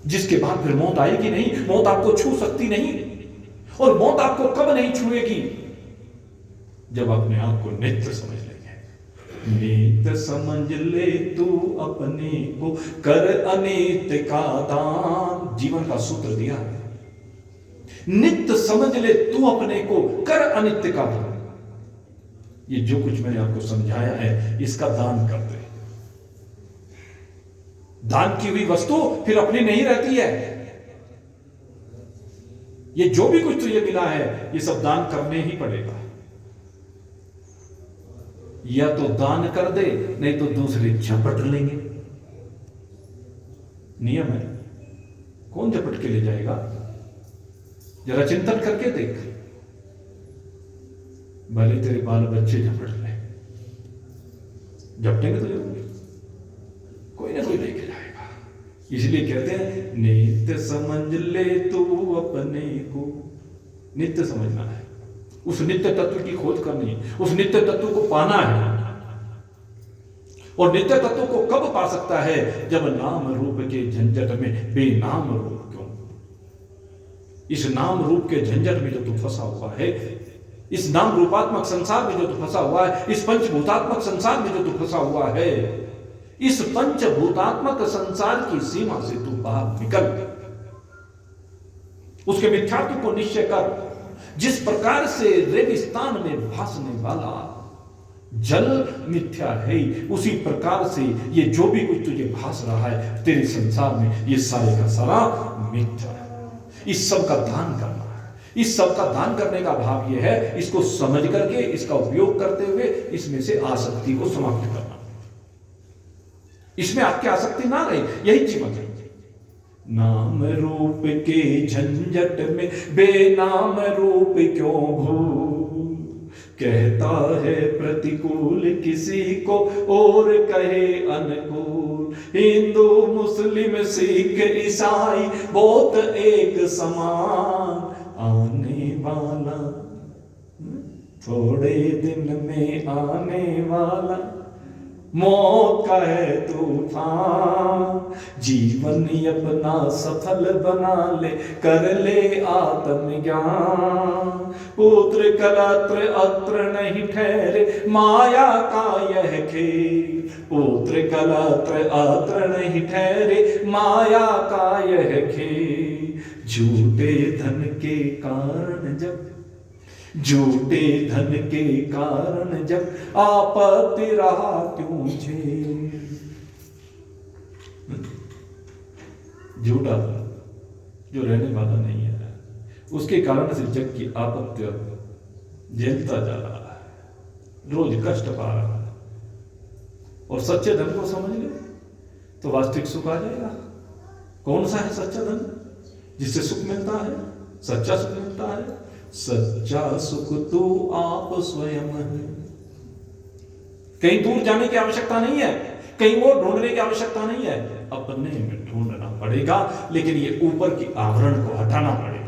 [SPEAKER 1] जिसके बाद फिर मौत आएगी नहीं, मौत आपको छू सकती नहीं। और मौत आपको कब नहीं छुएगी, जब अपने आप को नित्य समझ लेंगे। नित्य समझ ले तू अपने को, कर अनित्य का दान, जीवन का सूत्र दिया है। नित्य समझ ले तू अपने को, कर अनित्य का दान। ये जो कुछ मैंने आपको समझाया है इसका दान कर दे। दान की हुई वस्तु फिर अपनी नहीं रहती है। ये जो भी कुछ तुझे मिला है ये सब दान करने ही पड़ेगा। या तो दान कर दे, नहीं तो दूसरे झपट लेंगे। नियम है, कौन झपट के ले जाएगा? जरा चिंतन करके देख, भले तेरे बाल बच्चे झपट ले, झपटेंगे तो जरूर कोई ना कोई लेके जाएगा। इसलिए कहते हैं नित्य समझ ले तू अपने को। नित्य समझना है, उस नित्य तत्व की खोज करनी है, उस नित्य तत्व को पाना है। और नित्य तत्व को कब पा सकता है? जब नाम रूप के झंझट में बेनाम रूप क्यों, इस नाम रूप के झंझट में जो तू फंसा हुआ है, इस नाम रूपात्मक संसार में जो तू फंसा हुआ है, इस पंचभूतात्मक संसार में जो तू फंसा हुआ है, इस पंचभूतात्मक संसार की सीमा से तू बाहर निकल, उसके मिथ्यात्व को निश्चय कर। जिस प्रकार से रेगिस्तान में भासने वाला जल मिथ्या है, उसी प्रकार से ये जो भी कुछ तुझे भास रहा है तेरे संसार में, ये सारे का सारा मिथ्या है। इस सब का दान करना है। इस सब का दान करने का भाव ये है, इसको समझ करके, इसका उपयोग करते हुए इसमें से आसक्ति को समाप्त करना। इसमें आपकी आसक्ति ना रहे, यही जीवन है। नाम रूप के झंझट में बेनाम रूप क्यों भूल, कहता है प्रतिकूल किसी को और कहे अनुकूल। हिंदू मुस्लिम सिख ईसाई बहुत एक समान, आने वाला थोड़े दिन में आने वाला मौत का है तूफान। जीवन अपना सफल बना ले, कर ले आत्मज्ञान। पुत्र कलत्र अत्र नहीं ठहरे माया का यह खेल, पुत्र कलत्र अत्र नहीं ठहरे माया का यह खेल। झूठे धन के कारण जब, झूठे धन के कारण जब आपत्ति रहा क्यों झेल। झूठा जो रहने वाला नहीं है, उसके कारण से जग की आपत्ति झेलता जा रहा है, रोज कष्ट पा रहा है। और सच्चे धन को समझ ले तो वास्तविक सुख आ जाएगा। कौन सा है सच्चा धन जिससे सुख मिलता है, सच्चा सुख मिलता है? सच्चा सुख तो आप स्वयं है। कहीं दूर जाने की आवश्यकता नहीं है, कहीं और ढूंढने की आवश्यकता नहीं है, अपने में ढूंढना पड़ेगा। लेकिन ये ऊपर की आवरण को हटाना पड़ेगा।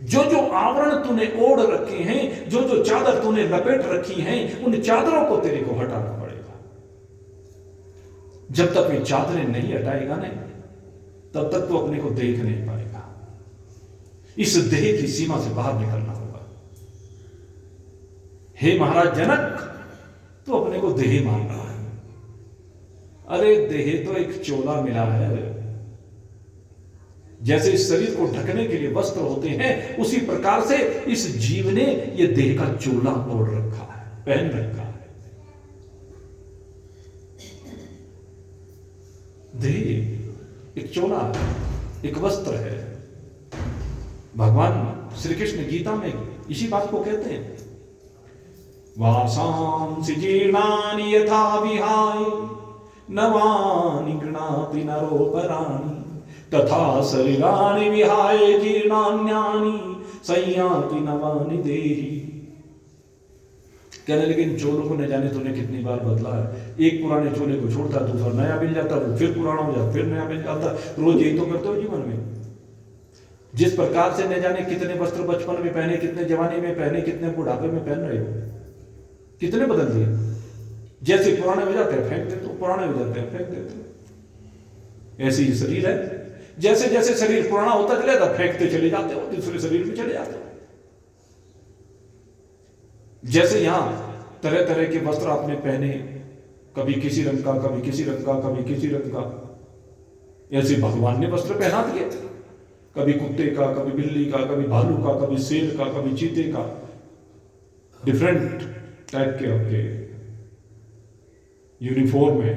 [SPEAKER 1] जो जो आवरण तूने ओढ़ रखे हैं, जो जो चादर तूने लपेट रखी हैं, उन चादरों को तेरे को हटाना पड़ेगा। जब तक वे चादरें नहीं हटाएगा ना, तब तक तो अपने को देख नहीं पाएगा। इस देह की सीमा से बाहर निकलना होगा। हे महाराज जनक, तो अपने को देह मान रहा है। अरे देह तो एक चोला मिला है। जैसे इस शरीर को ढकने के लिए वस्त्र होते हैं, उसी प्रकार से इस जीव ने यह देह का चोला ओढ़ रखा है, पहन रखा है। देह एक चोला है, एक वस्त्र है। भगवान श्री कृष्ण गीता में इसी बात को कहते हैं, वासांसि जीर्णानि यथा विहाय नवानि गृणाति नरोपराणि तथा शरीराणि विहाय जीर्णान्यानि संयाति नवानि देहि। कहने लेकिन चोलों को न जाने तूने कितनी बार बदला है। एक पुराने चोले को छोड़ता, दूसरा नया मिल जाता, वो फिर पुराना हो जाता, फिर नया मिल जाता। रोज यही तो करते हो जीवन में। जिस प्रकार से न जाने कितने वस्त्र बचपन में पहने, कितने जवानी में पहने, कितने बुढ़ापे में पहन रहे हो, कितने बदल दिए। जैसे पुराने हो जाते हैं फेंक देते हो, पुराने हो जाते हैं फेंक देते हो। ऐसे ही शरीर है, जैसे जैसे शरीर पुराना होता चले जाता, फेंकते चले जाते हो, दूसरे शरीर में चले जाते हो। जैसे यहां तरह तरह के वस्त्र आपने पहने, कभी किसी रंग का, कभी किसी रंग का, कभी किसी रंग का, ऐसे भगवान ने वस्त्र पहना दिए। कभी कुत्ते का, कभी बिल्ली का, कभी भालू का, कभी शेर का, कभी चीते का, डिफरेंट टाइप के आपके यूनिफॉर्म है।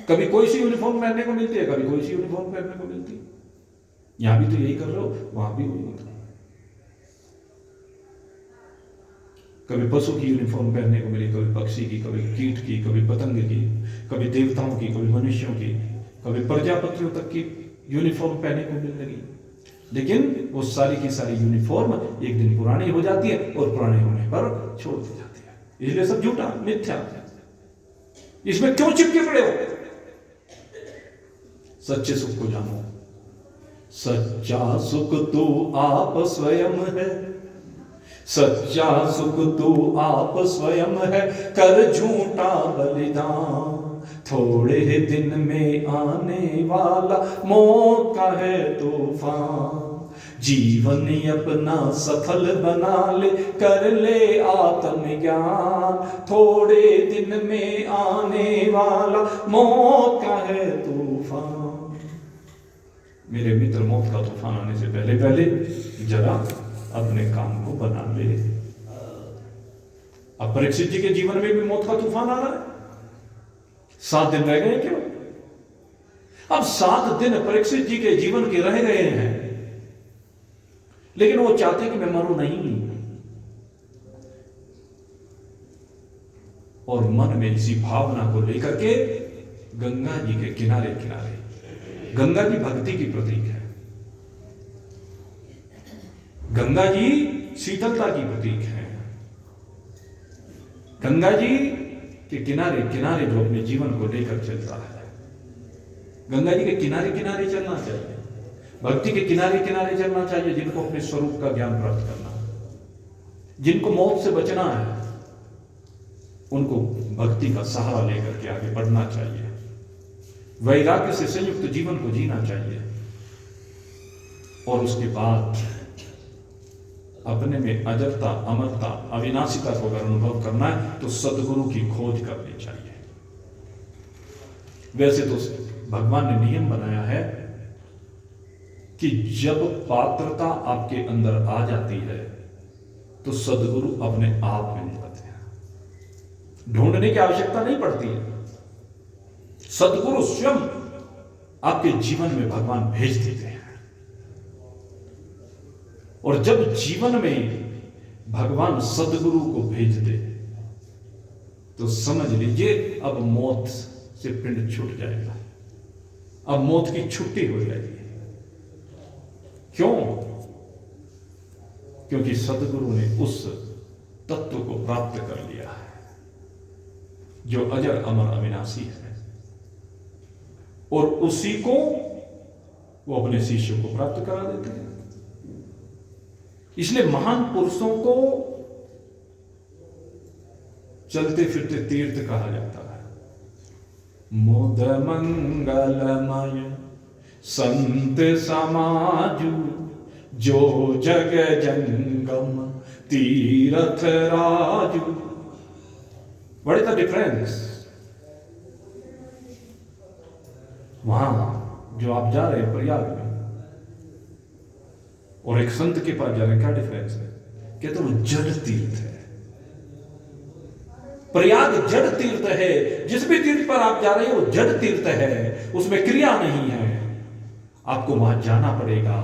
[SPEAKER 1] कभी कोई सी यूनिफॉर्म पहनने को मिलती है, कभी कोई सी यूनिफॉर्म पहनने को मिलती है। यहां भी तो यही कर रहे हो, वहां भी वही होता है। कभी पशु की यूनिफॉर्म पहनने को मिली, कभी पक्षी की, कभी कीट की, कभी पतंग की, कभी देवताओं की, कभी मनुष्यों की, कभी प्रजापतियों तक की यूनिफॉर्म पहनने को मिलने लगी। लेकिन वो सारी की सारी यूनिफॉर्म एक दिन पुरानी हो जाती है और पुराने होने पर छोड़ दी जाती है। इसलिए सब झूठा, मिथ्या। इसमें क्यों चिपके पड़े हो? सच्चे सुख को जानो। सच्चा सुख तो आप स्वयं है, सच्चा सुख तो आप स्वयं है, कर झूठा बलिदान। थोड़े दिन में आने वाला मौत का है तूफान। जीवन अपना सफल बना ले, कर ले आत्मज्ञान। थोड़े दिन में आने वाला मौत का है तूफान। मेरे मित्र, मौत का तूफान आने से पहले पहले जरा अपने काम को बना ले। अब परीक्षित जी के जीवन में भी मौत का तूफान आ रहा है। 7 दिन रह गए क्यों? अब 7 दिन परीक्षित जी के जीवन के रह गए हैं, लेकिन वो चाहते कि मैं मरूं नहीं। और मन में इसी भावना को लेकर के गंगा जी के किनारे किनारे, गंगा जी भक्ति की प्रतीक है। गंगा जी शीतलता की प्रतीक है। गंगा जी के किनारे किनारे जो अपने जीवन को लेकर चलता है, गंगा जी के किनारे किनारे चलना चाहिए। भक्ति के किनारे किनारे चलना चाहिए। जिनको अपने स्वरूप का ज्ञान प्राप्त करना, जिनको मौत से बचना है, उनको भक्ति का सहारा लेकर के आगे बढ़ना चाहिए। वैराग्य से संयुक्त जीवन को जीना चाहिए। और उसके बाद अपने में अजरता, अमरता, अविनाशिता को अगर अनुभव करना है तो सदगुरु की खोज करनी चाहिए। वैसे तो भगवान ने नियम बनाया है कि जब पात्रता आपके अंदर आ जाती है तो सदगुरु अपने आप मिल जाते हैं, ढूंढने की आवश्यकता नहीं पड़ती है। सदगुरु स्वयं आपके जीवन में भगवान भेज देते हैं। और जब जीवन में भगवान सदगुरु को भेज दे तो समझ लीजिए अब मौत से पिंड छूट जाएगा, अब मौत की छुट्टी हो जाएगी। क्यों? क्योंकि सदगुरु ने उस तत्व को प्राप्त कर लिया है जो अजर अमर अविनाशी है, और उसी को वो अपने शिष्यों को प्राप्त करा देते हैं। इसलिए महान पुरुषों को चलते फिरते तीर्थ कहा जाता है। मुद मंगलमय संत समाजु, जो जग जंगम तीर्थ Raju. What is the difference? वहां जो आप जा रहे हैं प्रयाग में और एक संत के पास जा रहे हैं, क्या डिफरेंस है? कहते वो जड़ तीर्थ है। प्रयाग जड़ तीर्थ है। जिस भी तीर्थ पर आप जा रहे हैं वो जड़ तीर्थ है, उसमें क्रिया नहीं है। आपको वहां जाना पड़ेगा,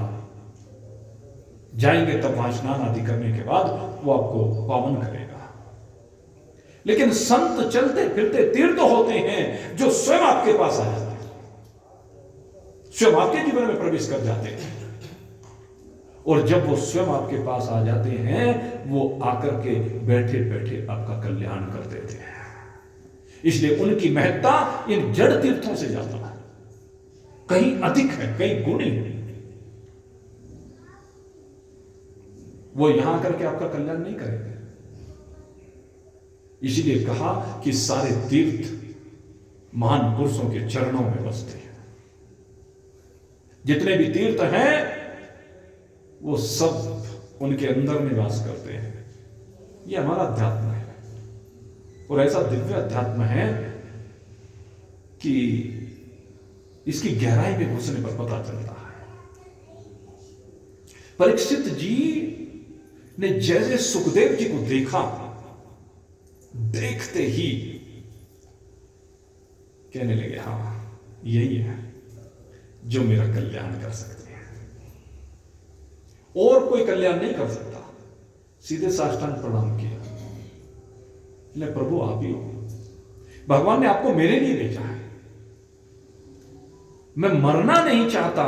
[SPEAKER 1] जाएंगे तब वहां स्नान आदि करने के बाद वो आपको पावन करेगा। लेकिन संत चलते फिरते तीर्थ होते हैं जो स्वयं आपके पास आ जाते हैं, स्वयं आपके जीवन में प्रवेश कर जाते हैं। और जब वो स्वयं आपके पास आ जाते हैं वो आकर के बैठे बैठे आपका कल्याण कर देते हैं। इसलिए उनकी महत्ता इन जड़ तीर्थों से ज्यादा है, कहीं अधिक है, कहीं गुणी है। वो यहां करके आपका कल्याण नहीं करेंगे। इसीलिए कहा कि सारे तीर्थ महान पुरुषों के चरणों में बसते हैं। जितने भी तीर्थ हैं वो सब उनके अंदर निवास करते हैं। ये हमारा अध्यात्म है, और ऐसा दिव्य अध्यात्म है कि इसकी गहराई में घुसने पर पता चलता है। परीक्षित जी ने जैसे सुखदेव जी को देखा, देखते ही कहने लगे हाँ यही है जो मेरा कल्याण कर सकते हैं, और कोई कल्याण नहीं कर सकता। सीधे साष्टांग प्रणाम किया, ले प्रभु आप ही हो, भगवान ने आपको मेरे लिए भेजा है। मैं मरना नहीं चाहता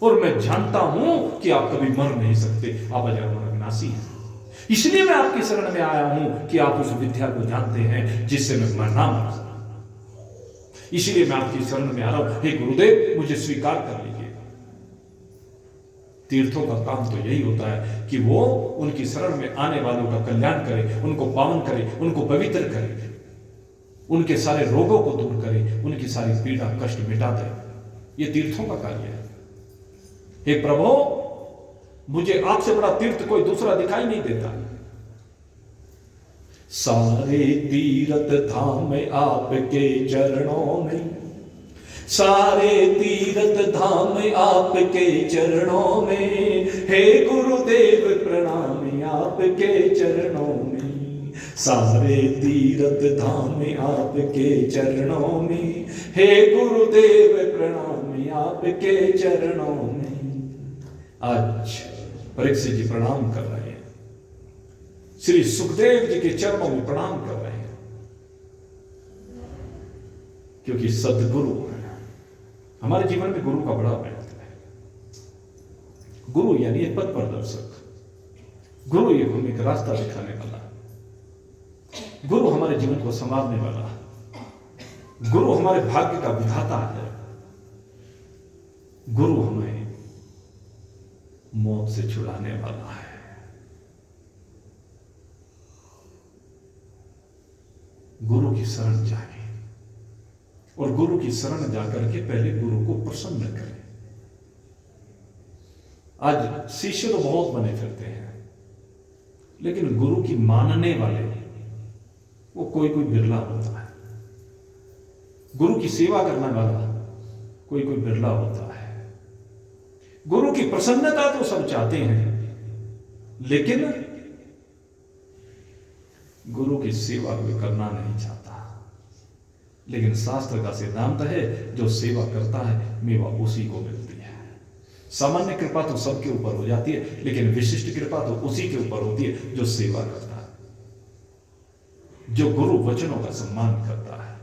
[SPEAKER 1] और मैं जानता हूं कि आप कभी मर नहीं सकते, आप अजर अमर अविनाशी हैं। इसलिए मैं आपकी शरण में आया हूं कि आप उस विद्या को जानते हैं जिससे मैं मरना मर सकता। इसलिए मैं आपकी शरण में आ रहा हूं, हे गुरुदेव मुझे स्वीकार कर लीजिए। तीर्थों का काम तो यही होता है कि वो उनकी शरण में आने वालों का कल्याण करे, उनको पावन करे, उनको पवित्र करे, उनके सारे रोगों को दूर करे, उनकी सारी पीड़ा कष्ट मिटा दे। ये तीर्थों का कार्य है। हे प्रभु मुझे आपसे बड़ा तीर्थ कोई दूसरा दिखाई नहीं देता। सारे तीर्थ धाम आपके चरणों में, सारे तीर्थ धाम आपके चरणों में, हे गुरुदेव प्रणाम आपके चरणों में। सारे तीर्थ धाम आपके चरणों में, हे गुरुदेव प्रणाम आपके चरणों में। आज परीक्षित जी प्रणाम कर रहे हैं, श्री सुखदेव जी के चरणों में प्रणाम कर रहे हैं, क्योंकि सदगुरु हमारे जीवन में गुरु का बड़ा महत्व है। गुरु यानी एक पथ प्रदर्शक, गुरु ये हमें एक रास्ता दिखाने वाला, गुरु हमारे जीवन को संवारने वाला, गुरु हमारे भाग्य का विधाता है। गुरु हमें मौत से छुड़ाने वाला है। गुरु की शरण जाए और गुरु की शरण जाकर के पहले गुरु को प्रसन्न करें। आज शिष्य तो बहुत बने फिरते हैं, लेकिन गुरु की मानने वाले वो कोई कोई बिरला होता है। गुरु की सेवा करने वाला कोई कोई बिरला होता है। गुरु की प्रसन्नता तो सब चाहते हैं, लेकिन गुरु की सेवा कोई करना नहीं चाहता। लेकिन शास्त्र का सिद्धांत है, जो सेवा करता है मेवा उसी को मिलती है। सामान्य कृपा तो सबके ऊपर हो जाती है, लेकिन विशिष्ट कृपा तो उसी के ऊपर होती है जो सेवा करता है, जो गुरु वचनों का सम्मान करता है।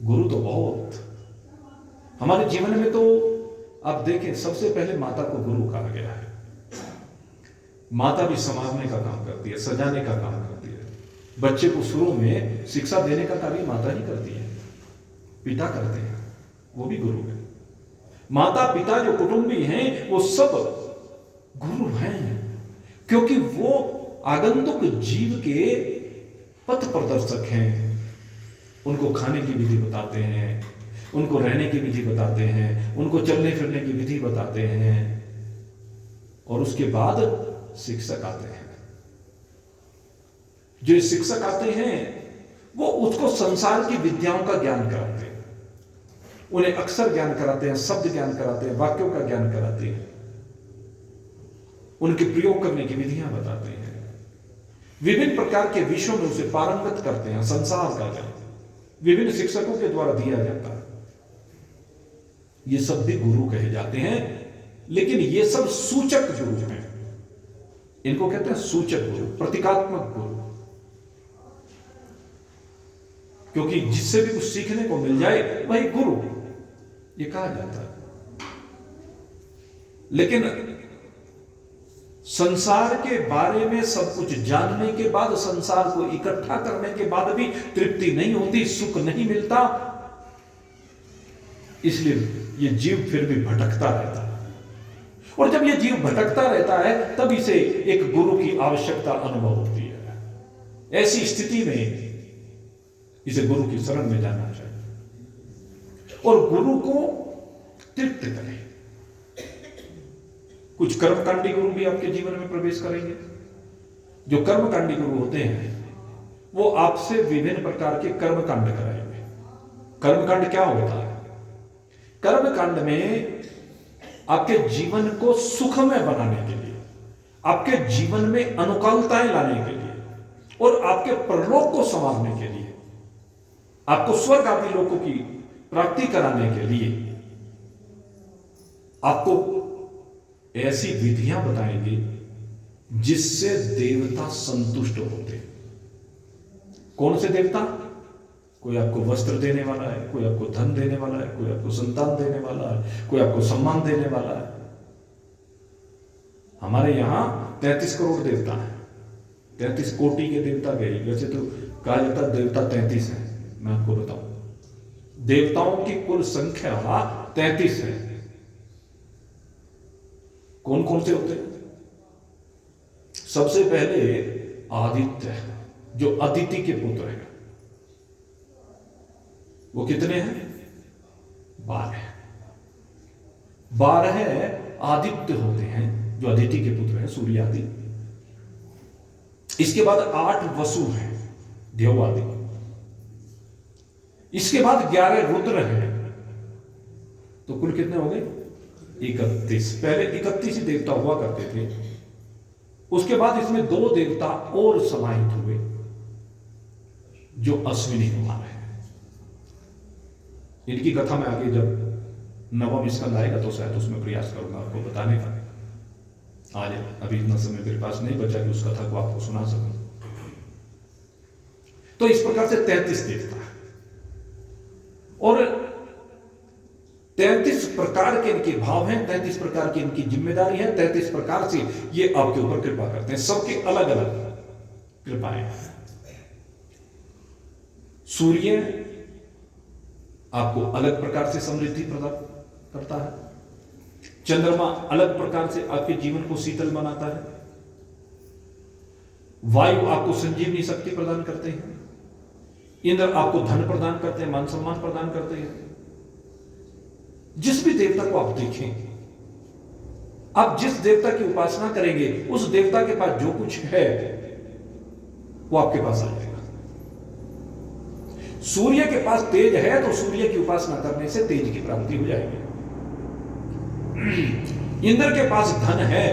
[SPEAKER 1] गुरु तो बहुत हमारे जीवन में, तो आप देखें, सबसे पहले माता को गुरु कहा गया है। माता भी संवारने का काम करती है, सजाने का काम करती है। बच्चे को शुरू में शिक्षा देने का कार्य माता ही करती है, पिता करते हैं, वो भी गुरु है। माता पिता जो कुटुंबी हैं वो सब गुरु हैं, क्योंकि वो आगंतुक जीव के पथ प्रदर्शक हैं। उनको खाने की विधि बताते हैं, उनको रहने की विधि बताते हैं, उनको चलने फिरने की विधि बताते हैं, और उसके बाद शिक्षक आते हैं। जो शिक्षक आते हैं वो उसको संसार की विद्याओं का ज्ञान कराते हैं, उन्हें अक्षर ज्ञान कराते हैं, शब्द ज्ञान कराते हैं, वाक्यों का ज्ञान कराते हैं, उनके प्रयोग करने की विधियां बताते हैं, विभिन्न प्रकार के विषयों में उसे पारंगत करते हैं। संसार का ज्ञान विभिन्न शिक्षकों के द्वारा दिया जाता है। ये सब भी गुरु कहे जाते हैं, लेकिन ये सब सूचक गुरु हैं। इनको कहते हैं सूचक गुरु, प्रतीकात्मक गुरु, क्योंकि जिससे भी कुछ सीखने को मिल जाए वही गुरु ये कहा जाता है। लेकिन संसार के बारे में सब कुछ जानने के बाद, संसार को इकट्ठा करने के बाद भी तृप्ति नहीं होती, सुख नहीं मिलता, इसलिए ये जीव फिर भी भटकता रहता है। और जब ये जीव भटकता रहता है तब इसे एक गुरु की आवश्यकता अनुभव होती है। ऐसी स्थिति में इसे गुरु की शरण में जाना चाहिए और गुरु को तृप्त करें। कुछ कर्मकांडी गुरु भी आपके जीवन में प्रवेश करेंगे। जो कर्मकांडी गुरु होते हैं वो आपसे विभिन्न प्रकार के कर्मकांड कराएंगे। कर्मकांड क्या होता है? कर्मकांड में आपके जीवन को सुखमय बनाने के लिए, आपके जीवन में अनुकूलताएं लाने के लिए और आपके परलोक को संवारने के लिए, आपको स्वर्ग आदि लोकों की प्राप्ति कराने के लिए आपको ऐसी विधियां बताएंगे जिससे देवता संतुष्ट होते हैं। कौन से देवता? कोई आपको वस्त्र देने वाला है, कोई आपको धन देने वाला है, कोई आपको संतान देने वाला है, कोई आपको सम्मान देने वाला है। हमारे यहां 33 करोड़ देवता हैं, 33 कोटि के देवता गए। वैसे तो कहा जाता है देवता 33 है। मैं आपको बताऊं, देवताओं की कुल संख्या 33 है। कौन कौन से होते हैं? सबसे पहले आदित्य, जो अदिति के पुत्र हैं, वो कितने हैं? 12। 12 आदित्य होते हैं जो अदिति के पुत्र हैं, सूर्य आदि। इसके बाद 8 वसु हैं, देव आदि। इसके बाद 11 रुद्र हैं, तो कुल कितने हो गए? 31। पहले 31 ही देवता हुआ करते थे। उसके बाद इसमें 2 देवता और समाहित हुए जो अश्विनी कुमार है। इनकी कथा में आगे जब नवम स्कंद आएगा तो शायद उसमें प्रयास करूंगा आपको बताने का। आज अभी इतना समय मेरे पास नहीं बचा कि उस कथा को आपको सुना सकूं। तो इस प्रकार से 33 देवता है और 33 प्रकार के इनके भाव हैं, 33 प्रकार की इनकी जिम्मेदारी है, 33 प्रकार से ये आपके ऊपर कृपा करते हैं। सबके अलग अलग कृपाएं। सूर्य आपको अलग प्रकार से समृद्धि प्रदान करता है। चंद्रमा अलग प्रकार से आपके जीवन को शीतल बनाता है। वायु आपको संजीवनी शक्ति प्रदान करते हैं। इंद्र आपको धन प्रदान करते हैं, मान सम्मान प्रदान करते हैं। जिस भी देवता को आप देखें, आप जिस देवता की उपासना करेंगे उस देवता के पास जो कुछ है वो आपके पास आ जाएगा। सूर्य के पास तेज है तो सूर्य की उपासना करने से तेज की प्राप्ति हो जाएगी। इंद्र के पास धन है,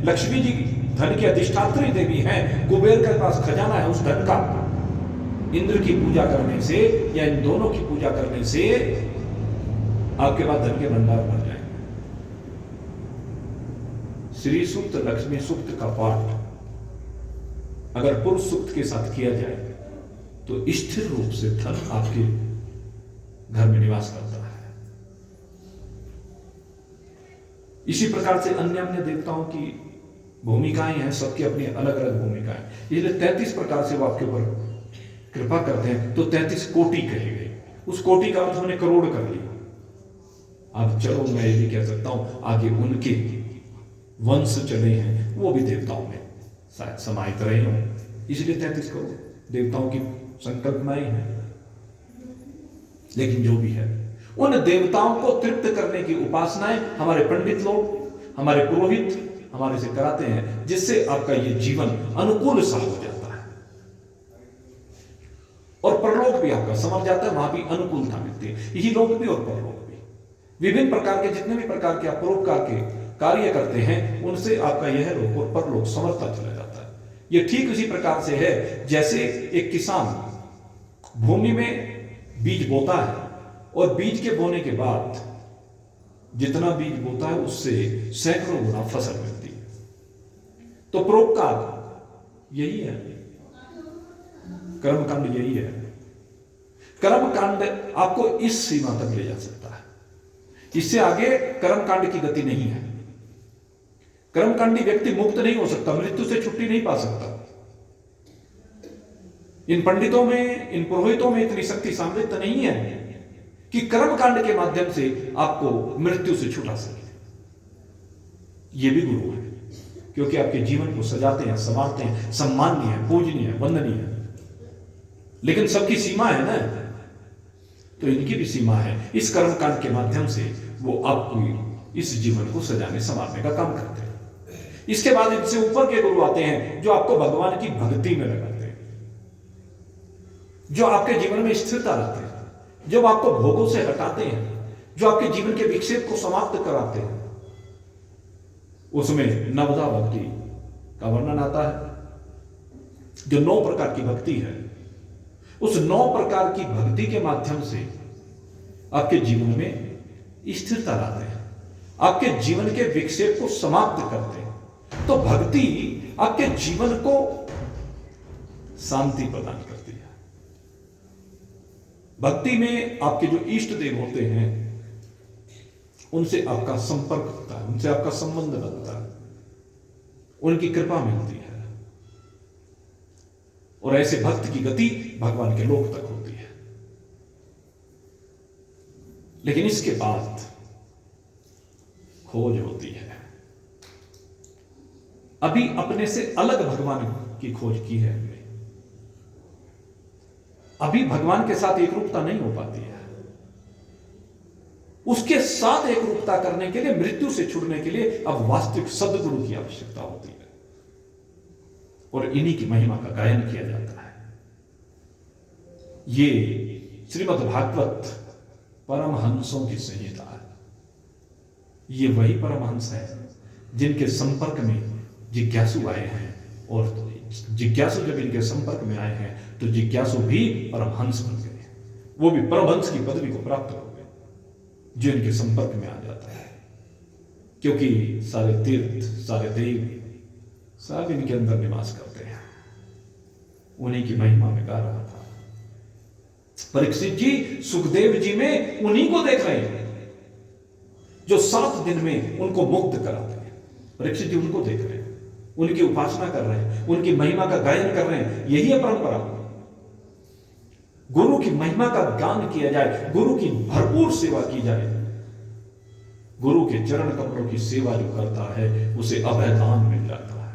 [SPEAKER 1] लक्ष्मी जी धन की अधिष्ठात्री देवी है, कुबेर के पास खजाना है उस धन का, इंद्र की पूजा करने से या इन दोनों की पूजा करने से आपके पास धन के भंडार भर जाएंगे। श्री सूक्त, लक्ष्मी सूक्त का पाठ अगर पुरुष सूक्त के साथ किया जाए तो स्थिर रूप से धन आपके घर में निवास करता है। इसी प्रकार से अन्य अन्य देवताओं की भूमिकाएं हैं, सबकी अपनी अलग अलग भूमिकाएं। इसलिए 33 प्रकार से वो आपके ऊपर कृपा करते हैं, तो 33 कोटि कहे गए। उस कोटि का अर्थ उन्होंने करोड़ कर लिया। अब चलो मैं ये भी कह सकता हूं आगे उनके वंश चले हैं, वो भी देवताओं में शायद समाहित रहे हों, इसलिए 33 करोड़ देवताओं की संकल्पनाएं हैं। लेकिन जो भी है, उन देवताओं को तृप्त करने की उपासनाएं हमारे पंडित लोग, हमारे पुरोहित हमारे से कराते हैं, जिससे आपका ये जीवन अनुकूल सा हो जाता है और परलोक भी आपका समझ जाता है, वहां भी अनुकूलता मिलती है। यही लोक भी और परलोक भी, विभिन्न प्रकार के जितने भी प्रकार के आप परोपकार के कार्य करते हैं, उनसे आपका यह लोक और परलोक समझता चला जाता है। यह ठीक उसी प्रकार से है जैसे एक किसान भूमि में बीज बोता है और बीज के बोने के बाद जितना बीज बोता है उससे सैकड़ों गुना फसल मिलती है। तो परोपकार यही है, कर्मकांड यही है। कर्मकांड आपको इस सीमा तक ले जा सकता है, इससे आगे कर्मकांड की गति नहीं है। कर्मकांडी व्यक्ति मुक्त नहीं हो सकता, मृत्यु से छुट्टी नहीं पा सकता। इन पंडितों में, इन पुरोहितों में इतनी शक्ति सामर्थ्य नहीं है कि कर्मकांड के माध्यम से आपको मृत्यु से छुटा सके। ये भी गुरु है, क्योंकि आपके जीवन को सजाते हैं, संवारते हैं, सम्माननीय है, पूजनीय है, वंदनीय है। लेकिन सबकी सीमा है ना, तो इनकी भी सीमा है। इस कर्मकांड के माध्यम से वो आपको इस जीवन को सजाने संवारने का काम करते हैं। इसके बाद इनसे ऊपर के गुरु आते हैं जो आपको भगवान की भक्ति में लगाते हैं, जो आपके जीवन में स्थिरता लाते हैं, जो आपको भोगों से हटाते हैं, जो आपके जीवन के विक्षेप को समाप्त कराते हैं। उसमें नवदा भक्ति का वर्णन आता है, जो 9 प्रकार की भक्ति है। उस 9 प्रकार की भक्ति के माध्यम से आपके जीवन में स्थिरता लाते हैं, आपके जीवन के विक्षेप को समाप्त करते हैं। तो भक्ति आपके जीवन को शांति प्रदान करती है। भक्ति में आपके जो इष्ट देव होते हैं उनसे आपका संपर्क होता है, उनसे आपका संबंध बनता है, उनकी कृपा मिलती है और ऐसे भक्त की गति भगवान के लोक तक होती है। लेकिन इसके बाद खोज होती है। अभी अपने से अलग भगवान की खोज की है हमने। अभी भगवान के साथ एक रूपता नहीं हो पाती है। उसके साथ एक रूपता करने के लिए, मृत्यु से छुड़ने के लिए अब वास्तविक सद्गुरु की आवश्यकता होती है और इन्हीं की महिमा का गायन किया जाता है। ये श्रीमद् भागवत परमहंसों की संहिता है। ये वही परमहंस है जिनके संपर्क में जिज्ञासु आए हैं, और जिज्ञासु जब इनके संपर्क में आए हैं तो जिज्ञासु भी परमहंस बन गए। वो भी परमहंस की पदवी को प्राप्त हो गए जो इनके संपर्क में आ जाता है, क्योंकि सारे तीर्थ, सारे देव सब इनके अंदर निवास करते हैं। उन्हीं की महिमा में गा रहा था परीक्षित जी। सुखदेव जी में उन्हीं को देख रहे हैं जो 7 दिन में उनको मुक्त कराते हैं। परीक्षित जी उनको देख रहे हैं, उनकी उपासना कर रहे हैं, उनकी महिमा का गायन कर रहे हैं। यही है परंपरा। गुरु की महिमा का गान किया जाए, गुरु की भरपूर सेवा की जाए। गुरु के चरण कमलों की सेवा जो करता है उसे अभयदान मिल जाता है,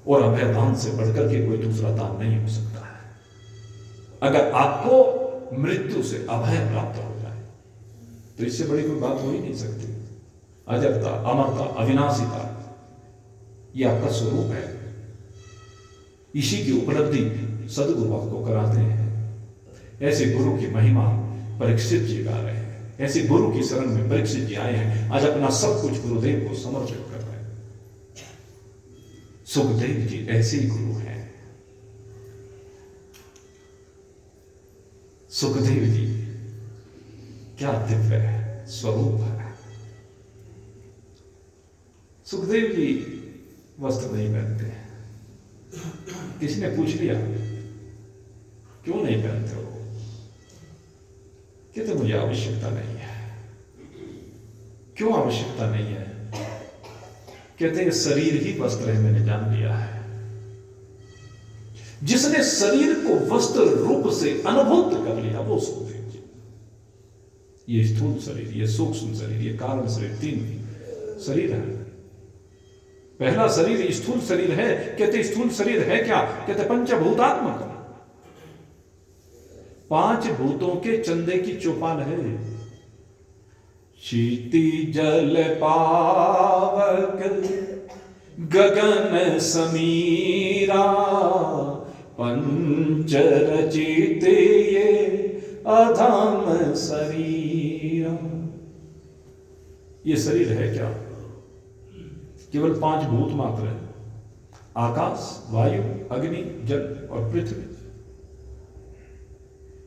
[SPEAKER 1] और अभयदान से बढ़कर के कोई दूसरा दान नहीं हो सकता है। अगर आपको मृत्यु से अभय प्राप्त हो जाए तो इससे बड़ी कोई बात हो ही नहीं सकती। अजरता, अमरता, अविनाशिता, यह आपका स्वरूप है। इसी की उपलब्धि सदगुरु आपको कराते हैं। ऐसे गुरु की महिमा परीक्षित जी गा रहे हैं। ऐसे गुरु की शरण में परीक्षित जी आए हैं, आज अपना सब कुछ गुरुदेव को समर्पित कर रहे हैं। सुखदेव जी ऐसे ही गुरु हैं। सुखदेव जी क्या दिव्य स्वरूप है। सुखदेव जी वस्त्र नहीं पहनते हैं। किसी ने पूछ लिया क्यों नहीं पहनते हो? कहते मुझे आवश्यकता नहीं है। क्यों आवश्यकता नहीं है? कहते शरीर ही वस्त्र है, मैंने जान लिया है। जिसने शरीर को वस्त्र रूप से अनुभूत कर लिया वो सुखदेव जी। ये स्थूल शरीर, ये सूक्ष्म शरीर, ये कारण शरीर, तीन शरीर है। पहला शरीर स्थूल शरीर है। कहते स्थूल शरीर है क्या? कहते पंचभूतात्मक, 5 भूतों के चंदे की चौपाल है। शीति जल पावक गगन समीरा, पंच रचित ये अधम शरीर। ये शरीर है क्या? केवल 5 भूत मात्र है। आकाश, वायु, अग्नि, जल और पृथ्वी।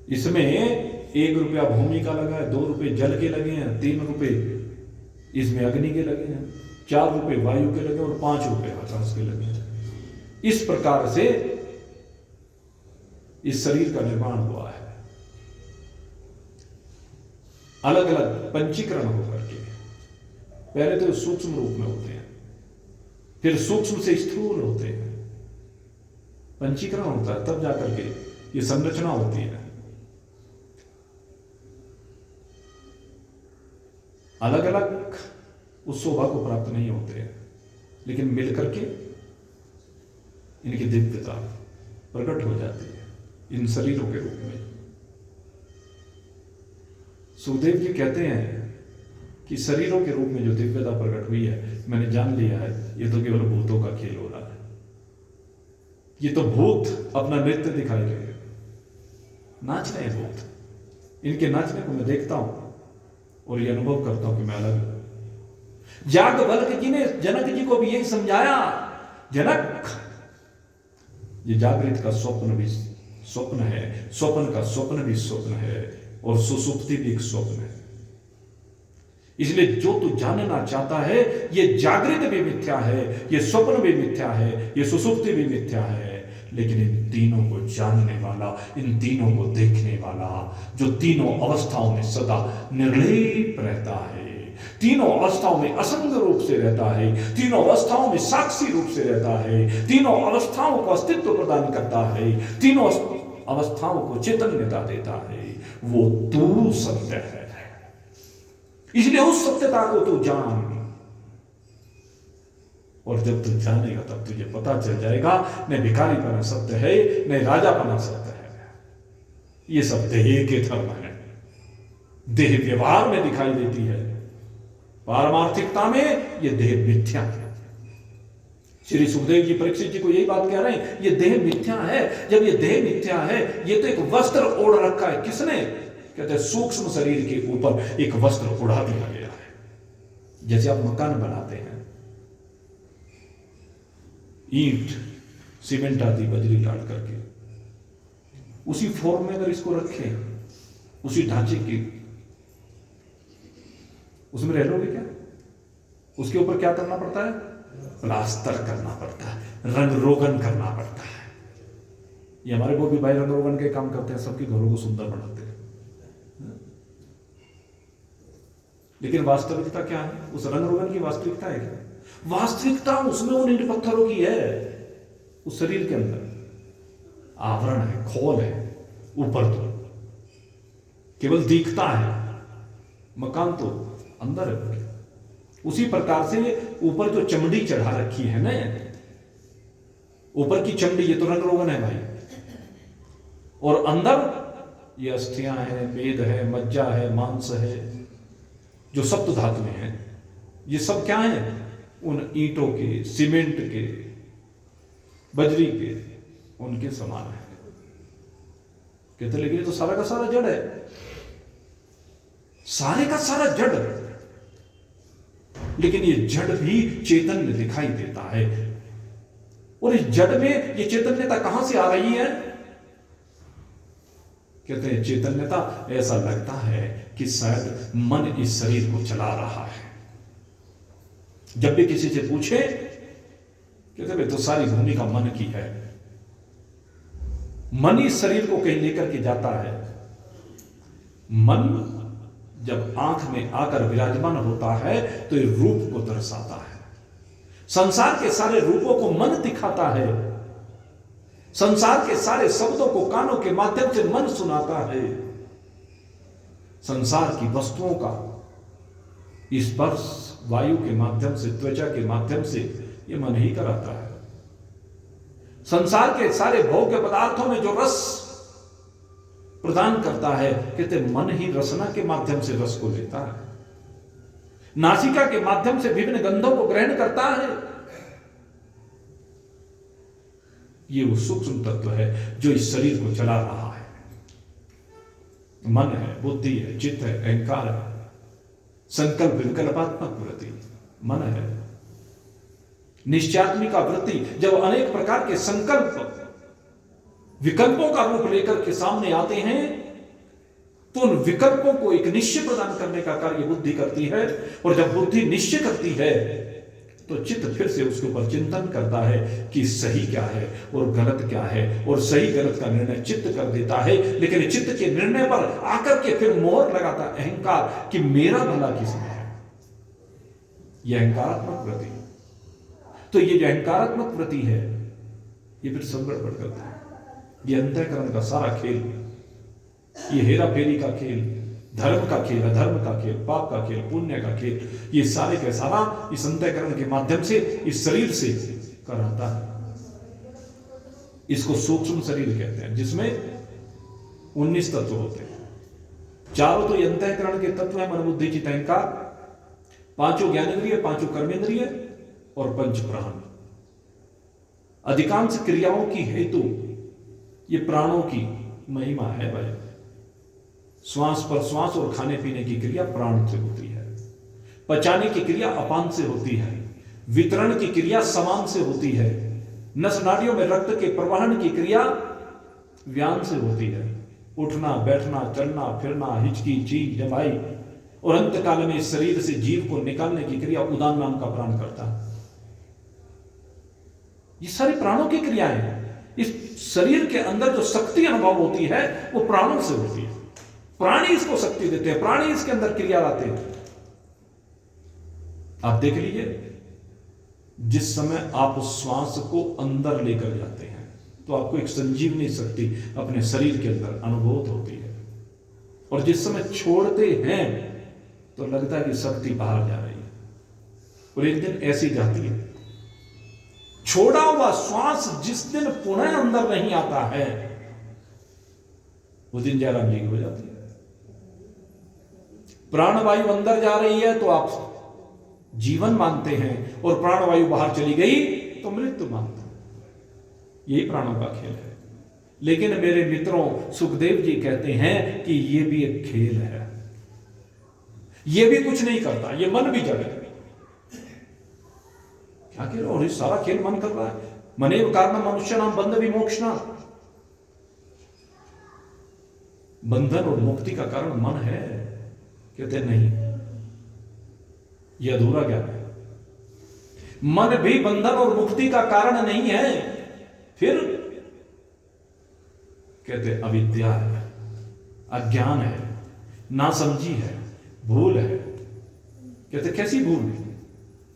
[SPEAKER 1] इसमें 1 रुपया भूमि का लगा है, 2 रुपए जल के लगे हैं, 3 रुपए इसमें अग्नि के लगे हैं, 4 रुपए वायु के लगे और 5 रुपए आकाश के लगे हैं। इस प्रकार से इस शरीर का निर्माण हुआ है। अलग अलग पंचीकरण होकर के। पहले तो सूक्ष्म रूप में होते हैं, फिर सूक्ष्म से स्थूल होते हैं, पंचीकरण होता है, तब जाकर के ये संरचना होती है। अलग अलग उस शोभा को प्राप्त नहीं होते हैं, लेकिन मिलकर के इनकी दिव्यता प्रकट हो जाती है इन शरीरों के रूप में। सुखदेव जी कहते हैं कि शरीरों के रूप में जो दिव्यता प्रकट हुई है, मैंने जान लिया है ये तो केवल भूतों का खेल हो रहा है। ये तो भूत अपना नृत्य दिखाई रहे हैं, नाच रहे हैं भूत। इनके नाचने को मैं देखता हूं और ये अनुभव करता हूं कि मैं अलग। याज्ञवल्क्य जी ने जनक जी को भी यही समझाया, जनक ये जागृत का स्वप्न भी स्वप्न है, स्वप्न का स्वप्न भी स्वप्न है, और सुसुप्ति भी एक स्वप्न है। इसलिए जो तू जानना चाहता है, ये जागृत भी मिथ्या है, ये स्वप्न भी मिथ्या है, ये सुसुप्ति भी मिथ्या है, लेकिन इन तीनों को जानने वाला, इन तीनों को देखने वाला, जो तीनों अवस्थाओं में सदा निर्लेप रहता है, तीनों अवस्थाओं में असंग रूप से रहता है, तीनों अवस्थाओं में साक्षी रूप से रहता है, तीनों अवस्थाओं को अस्तित्व प्रदान करता है, तीनों अवस्थाओं को चैतन्यता देता है, वो तू सत्य है। इसलिए उस सत्यता को तू जान, और जब तू जानेगा तब तुझे पता चल जाएगा न भिखारीपना सत्य है, न राजापना सत्य है। ये सब देह के धर्म है, देह व्यवहार में दिखाई देती है, पारमार्थिकता में ये देह मिथ्या है। श्री सुखदेव जी परीक्षित जी को यही बात कह रहे हैं, ये देह मिथ्या है। जब ये देह मिथ्या है, ये तो एक वस्त्र ओढ़ रखा है। किसने? कहते हैं सूक्ष्म शरीर के ऊपर एक वस्त्र उड़ा दिया गया है। जैसे आप मकान बनाते हैं, ईंट, सीमेंट आदि बजरी डाल करके, उसी फॉर्म में अगर इसको रखें, उसी ढांचे की, उसमें रह लोगे क्या? उसके ऊपर क्या करना पड़ता है? प्लास्टर करना पड़ता है, रंग रोगन करना पड़ता है। ये हमारे वो भी भाई रंग रोगन के काम करते हैं, सबके घरों को सुंदर बनाते हैं। लेकिन वास्तविकता क्या है? उस रंग रोगन की वास्तविकता है क्या? वास्तविकता उसमें उन ईंट पत्थरों की है। उस शरीर के अंदर आवरण है, खोल है, ऊपर तो केवल दिखता है, मकान तो अंदर है। उसी प्रकार से ऊपर जो चमड़ी चढ़ा रखी है ना, ऊपर की चमड़ी, ये तो रंग रोगन है भाई, और अंदर ये अस्थियां हैं, मेद है, मज्जा है, मांस है, जो सप्त धातुएं हैं, ये सब क्या है? उन ईंटों के, सीमेंट के, बजरी के, उनके समान है। कहते लेकिन ये तो सारा का सारा जड़ है, सारे का सारा जड़। लेकिन ये जड़ भी चैतन्य दिखाई देता है, और इस जड़ में ये चैतन्यता कहां से आ रही है? कहते हैं चैतन्यता ऐसा लगता है कि शायद मन इस शरीर को चला रहा है। जब भी किसी से पूछे, कहते भाई तो सारी भूमिका मन की है, मन इस शरीर को कहीं लेकर के जाता है। मन जब आंख में आकर विराजमान होता है तो ये रूप को दर्शाता है। संसार के सारे रूपों को मन दिखाता है, संसार के सारे शब्दों को कानों के माध्यम से मन सुनाता है, संसार की वस्तुओं का स्पर्श वायु के माध्यम से, त्वचा के माध्यम से ये मन ही कराता है। संसार के सारे भोग्य पदार्थों में जो रस प्रदान करता है, कहते मन ही रसना के माध्यम से रस को लेता है। नासिका के माध्यम से विभिन्न गंधों को ग्रहण करता है। ये वो सूक्ष्म तत्व है जो इस शरीर को चला रहा है। मन है, बुद्धि है, चित्त है, अहंकार है, संकल्प विकल्पात्मक वृत्ति मन है, निश्चयात्मिका वृत्ति। जब अनेक प्रकार के संकल्प विकल्पों का रूप लेकर के सामने आते हैं तो उन विकल्पों को एक निश्चय प्रदान करने का कार्य बुद्धि करती है। और जब बुद्धि निश्चय करती है तो चित्त फिर से उसके ऊपर चिंतन करता है कि सही क्या है और गलत क्या है, और सही गलत का निर्णय चित्त कर देता है। लेकिन चित्त के निर्णय पर आकर के फिर मोहर लगाता अहंकार कि मेरा भला किसमें है। यह अहंकारात्मक वृत्ति। तो ये जो अहंकारात्मक वृत्ति है ये फिर सब गड़बड़ करता है। ये अंतःकरण का सारा खेल, ये हेरा फेरी का खेल, धर्म का खेल, अधर्म का खेल, पाप का खेल, पुण्य का खेल, ये सारे का सारा इस अंतःकरण के माध्यम से इस शरीर से कराता है। इसको सूक्ष्म शरीर कहते हैं, जिसमें 19 तत्व होते हैं। चारों तो ये अंतःकरण के तत्व है, मन बुद्धि चित्त अहंकार, 5 ज्ञानेंद्रिय, 5 कर्मेंद्रिय और 5 प्राण। अधिकांश क्रियाओं की हेतु ये प्राणों की महिमा है भाई। श्वास पर श्वास और खाने पीने की क्रिया प्राण से होती है, पचाने की क्रिया अपान से होती है, वितरण की क्रिया समान से होती है, नस नाड़ियों में रक्त के प्रवाहन की क्रिया व्यान से होती है, उठना बैठना चलना फिरना हिचकी चीख जमाई, और अंत काल में इस शरीर से जीव को निकालने की क्रिया उदान नाम का प्राण करता है। ये सारी प्राणों की क्रियाएं हैं। इस शरीर के अंदर जो शक्ति अनुभव होती है वो प्राणों से होती है। प्राणी इसको शक्ति देते हैं, प्राणी इसके अंदर क्रिया लाते हैं। आप देख लीजिए, जिस समय आप उस श्वास को अंदर लेकर जाते हैं तो आपको एक संजीवनी शक्ति अपने शरीर के अंदर अनुभूत होती है, और जिस समय छोड़ते हैं तो लगता है कि शक्ति बाहर जा रही है, और एक दिन ऐसी जाती है। छोड़ा हुआ श्वास जिस दिन पुनः अंदर नहीं आता है उस दिन जयराम जी की हो जाती है। प्राणवायु अंदर जा रही है तो आप जीवन मानते हैं, और प्राणवायु बाहर चली गई तो मृत्यु मानते हैं। यही प्राणों का खेल है। लेकिन मेरे मित्रों, सुखदेव जी कहते हैं कि यह भी एक खेल है, यह भी कुछ नहीं करता, यह मन भी जड़ है। क्या खेल? और ये सारा खेल मन कर रहा है। मनेव कारण मनुष्य नाम बंध विमोक्षणा। बंधन और मुक्ति का कारण मन है। कहते नहीं, यह अधूरा ज्ञान है। मन भी बंधन और मुक्ति का कारण नहीं है। फिर कहते अविद्या है, अज्ञान है, नासमझी है, भूल है। कहते कैसी भूल है?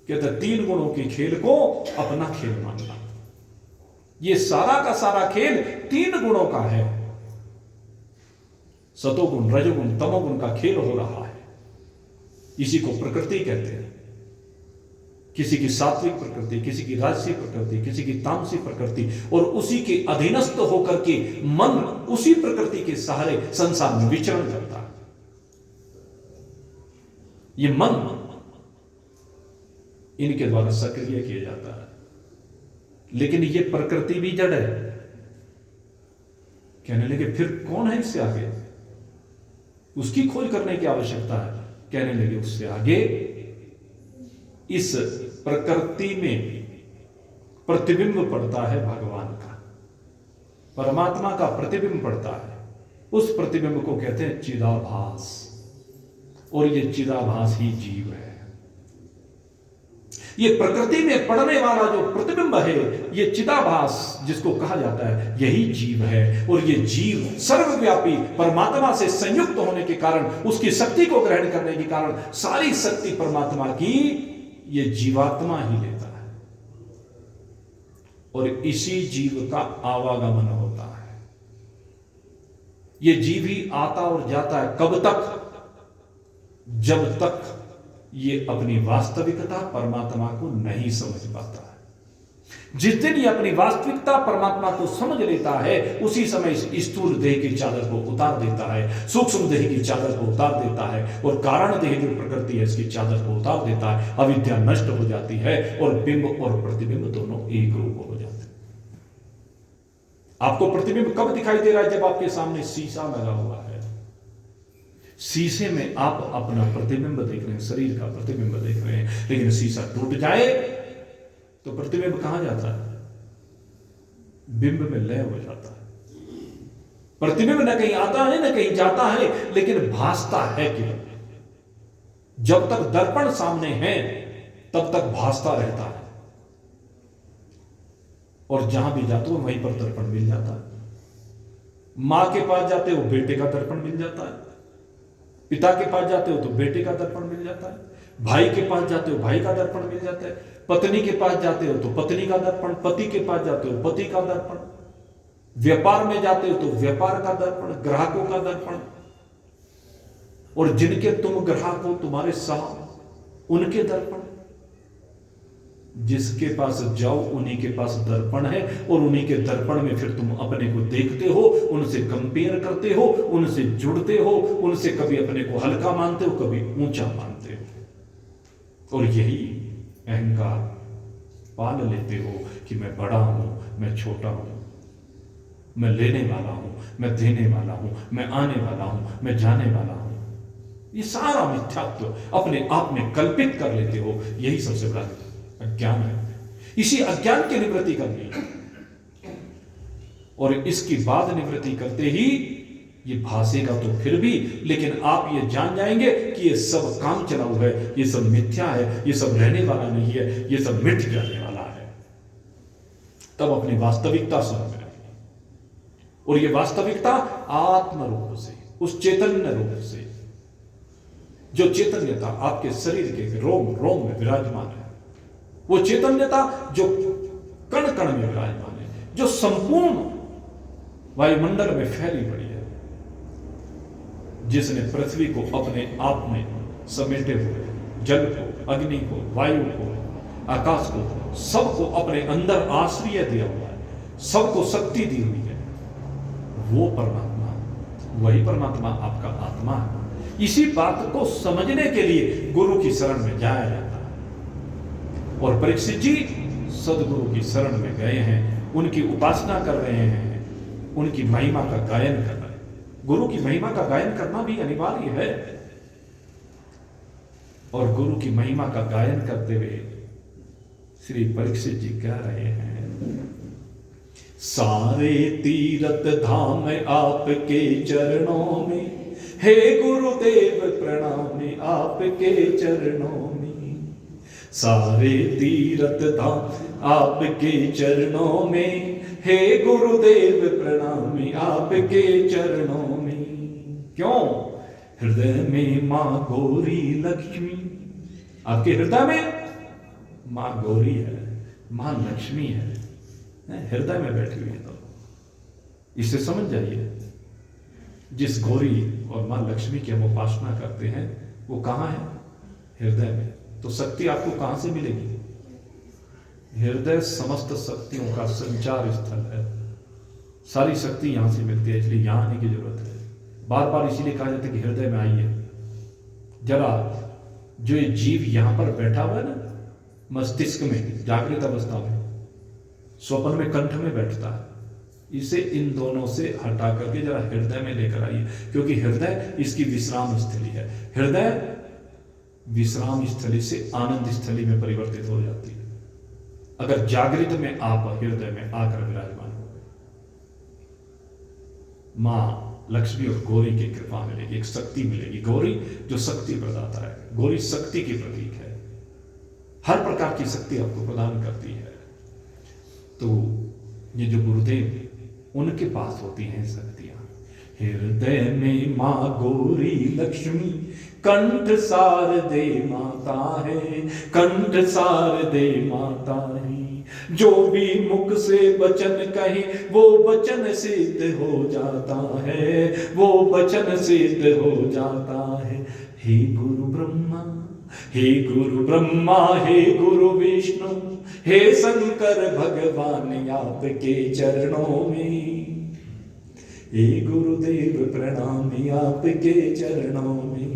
[SPEAKER 1] कहते 3 गुणों के खेल को अपना खेल मानना। ये सारा का सारा खेल 3 गुणों का है। सतोगुण, रजोगुण, तमोगुण का खेल हो रहा है। इसी को प्रकृति कहते हैं। किसी की सात्विक प्रकृति, किसी की राजसी प्रकृति, किसी की तामसी प्रकृति, और उसी के अधीनस्थ होकर के मन उसी प्रकृति के सहारे संसार में विचरण करता है। ये मन इनके द्वारा सक्रिय किया जाता है। लेकिन ये प्रकृति भी जड़ है। कहने लगे फिर कौन है इससे आगे? उसकी खोज करने की आवश्यकता है। कहने लगे उससे आगे इस प्रकृति में प्रतिबिंब पड़ता है भगवान का, परमात्मा का प्रतिबिंब पड़ता है। उस प्रतिबिंब को कहते हैं चिदाभास, और ये चिदाभास ही जीव है। ये प्रकृति में पड़ने वाला जो प्रतिबिंब है, ये चिदाभास जिसको कहा जाता है, यही जीव है। और ये जीव सर्वव्यापी परमात्मा से संयुक्त होने के कारण, उसकी शक्ति को ग्रहण करने के कारण, सारी शक्ति परमात्मा की ये जीवात्मा ही लेता है। और इसी जीव का आवागमन होता है। ये जीव ही आता और जाता है। कब तक? जब तक ये अपनी वास्तविकता परमात्मा को नहीं समझ पाता है। जिस दिन ये अपनी वास्तविकता परमात्मा को समझ लेता है, उसी समय इस स्थूल देह की चादर को उतार देता है, सूक्ष्म देह की चादर को उतार देता है, और कारण देह जो प्रकृति है इसकी चादर को उतार देता है। अविद्या नष्ट हो जाती है और बिंब और प्रतिबिंब दोनों एक रूप हो जाते हैं। आपको प्रतिबिंब कब दिखाई दे रहा है? जब आपके सामने शीशा लगा हुआ है। शीशे में आप अपना प्रतिबिंब देख रहे हैं, शरीर का प्रतिबिंब देख रहे हैं, लेकिन शीशा टूट जाए तो प्रतिबिंब कहां जाता है? बिंब में लय हो जाता है। प्रतिबिंब न कहीं आता है न कहीं जाता है, लेकिन भासता है केवल। जब तक दर्पण सामने है तब तक भासता रहता है, और जहां भी जाते हो वहीं पर दर्पण मिल जाता है। मां के पास जाते हो बेटे का दर्पण मिल जाता है, पिता के पास जाते हो तो बेटे का दर्पण मिल जाता है, भाई के पास जाते हो भाई का दर्पण मिल जाता है, पत्नी के पास जाते हो तो पत्नी का दर्पण, पति के पास जाते हो पति का दर्पण, व्यापार में जाते हो तो व्यापार का दर्पण, ग्राहकों का दर्पण, और जिनके तुम ग्राहक हो, तुम्हारे साथ, उनके दर्पण। जिसके पास जाओ उन्हीं के पास दर्पण है, और उन्हीं के दर्पण में फिर तुम अपने को देखते हो, उनसे कंपेयर करते हो, उनसे जुड़ते हो, उनसे कभी अपने को हल्का मानते हो, कभी ऊंचा मानते हो, और यही अहंकार पाल लेते हो कि मैं बड़ा हूं, मैं छोटा हूं, मैं लेने वाला हूं, मैं देने वाला हूं, मैं आने वाला हूं, मैं जाने वाला हूं। ये सारा मिथ्यात्व अपने आप में कल्पित कर लेते हो। यही सबसे बड़ा अज्ञान है। इसी अज्ञान की निवृत्ति करनी है, और इसकी बाद निवृत्ति करते ही ये भासेगा तो फिर भी, लेकिन आप ये जान जाएंगे कि ये सब काम चलाऊ है, ये सब मिथ्या है, ये सब रहने वाला नहीं है, ये सब मिट जाने वाला है। तब अपनी वास्तविकता समझ में आएगी, और ये वास्तविकता आत्म रूप से, उस चैतन्य रूप से, जो चैतन्यता आपके शरीर के रोम रोम में विराजमान है, वो चैतन्यता जो कण कण में विराजमान है, जो संपूर्ण वायुमंडल में फैली पड़ी है, जिसने पृथ्वी को अपने आप में समेटे हुए, जल को, अग्नि को, वायु को, आकाश को, सबको अपने अंदर आश्रय दिया हुआ है, सबको शक्ति दी हुई है, वो परमात्मा, वही परमात्मा आपका आत्मा है। इसी बात को समझने के लिए गुरु की शरण में जाया जाता है। और परीक्षित जी सदगुरु की शरण में गए हैं, उनकी उपासना कर रहे हैं, उनकी महिमा का गायन कर रहे हैं। गुरु की महिमा का गायन करना भी अनिवार्य है। और गुरु की महिमा का गायन करते हुए श्री परीक्षित जी कह रहे हैं, सारे तीर्थ धाम आपके चरणों में, हे गुरुदेव प्रणाम आपके चरणों में। सारे तीर्थ धाम आपके चरणों में, हे गुरुदेव प्रणाम आपके चरणों में। क्यों? हृदय में मां गौरी लक्ष्मी, आपके हृदय में मां गौरी है, मां लक्ष्मी है, हृदय में बैठी हुई है। तो इसे समझ जाइए, जिस गौरी और मां लक्ष्मी की हम उपासना करते हैं वो कहां है? हृदय में। तो शक्ति आपको कहां से मिलेगी? हृदय समस्त शक्तियों का संचार स्थल है, सारी शक्ति यहां से मिलती है, इसलिए यहां आने की जरूरत है। बार बार इसीलिए कहा जाता है कि हृदय में आइए, जरा जो ये जीव यहां पर बैठा हुआ है ना, मस्तिष्क में, जागृत अवस्था में, स्वप्न में कंठ में बैठता है, इसे इन दोनों से हटा करके जरा हृदय में लेकर आइए, क्योंकि हृदय इसकी विश्राम स्थली है। हृदय विश्राम स्थली से आनंद स्थली में परिवर्तित हो जाती है अगर जागृत में आप हृदय में आकर विराजमान हो गए। मां लक्ष्मी और गौरी की कृपा मिलेगी, एक शक्ति मिलेगी। गौरी जो शक्ति प्रदाता है, गौरी शक्ति की प्रतीक है, हर प्रकार की शक्ति आपको प्रदान करती है। तो ये जो गुरुदेव, उनके पास होती हैं शक्तियां। हृदय में मां गौरी लक्ष्मी, कंठ शारदे माता है, कंठ शारदे माता है। जो भी मुख से वचन कहे वो वचन सिद्ध हो जाता है, वो वचन सिद्ध हो जाता है। हे गुरु ब्रह्मा, हे गुरु ब्रह्मा, हे गुरु विष्णु, हे शंकर भगवान आपके चरणों में, हे गुरुदेव प्रणाम आपके चरणों में,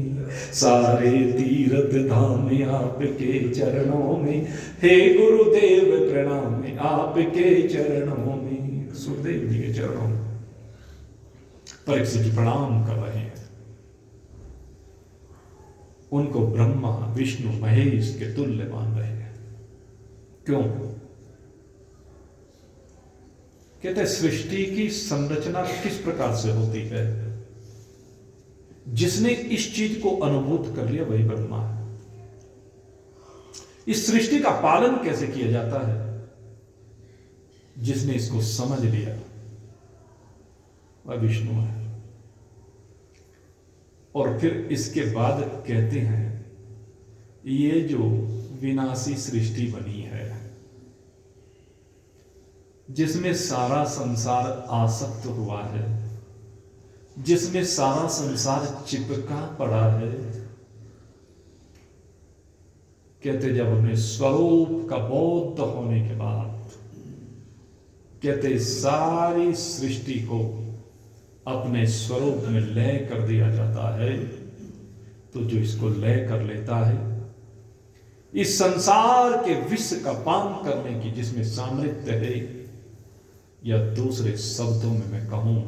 [SPEAKER 1] सारे तीर्थ धाम आपके चरणों में, हे गुरुदेव प्रणाम आपके चरणों में। सुखदेव जी के चरणों में परीक्षित जी प्रणाम कर रहे हैं। उनको ब्रह्मा विष्णु महेश के तुल्य मान रहे हैं। क्यों? कहते हैं सृष्टि की संरचना किस प्रकार से होती है, जिसने इस चीज को अनुभूत कर लिया वही ब्रह्मा है। इस सृष्टि का पालन कैसे किया जाता है, जिसने इसको समझ लिया वह विष्णु है। और फिर इसके बाद कहते हैं ये जो विनाशी सृष्टि बनी है, जिसमें सारा संसार आसक्त हुआ है, जिसमें सारा संसार चिपका पड़ा है, कहते जब हमें स्वरूप का बोध होने के बाद कहते सारी सृष्टि को अपने स्वरूप में लय कर दिया जाता है। तो जो इसको लय कर लेता है, इस संसार के विष का पान करने की जिसमें सामर्थ्य है, या दूसरे शब्दों में मैं कहूं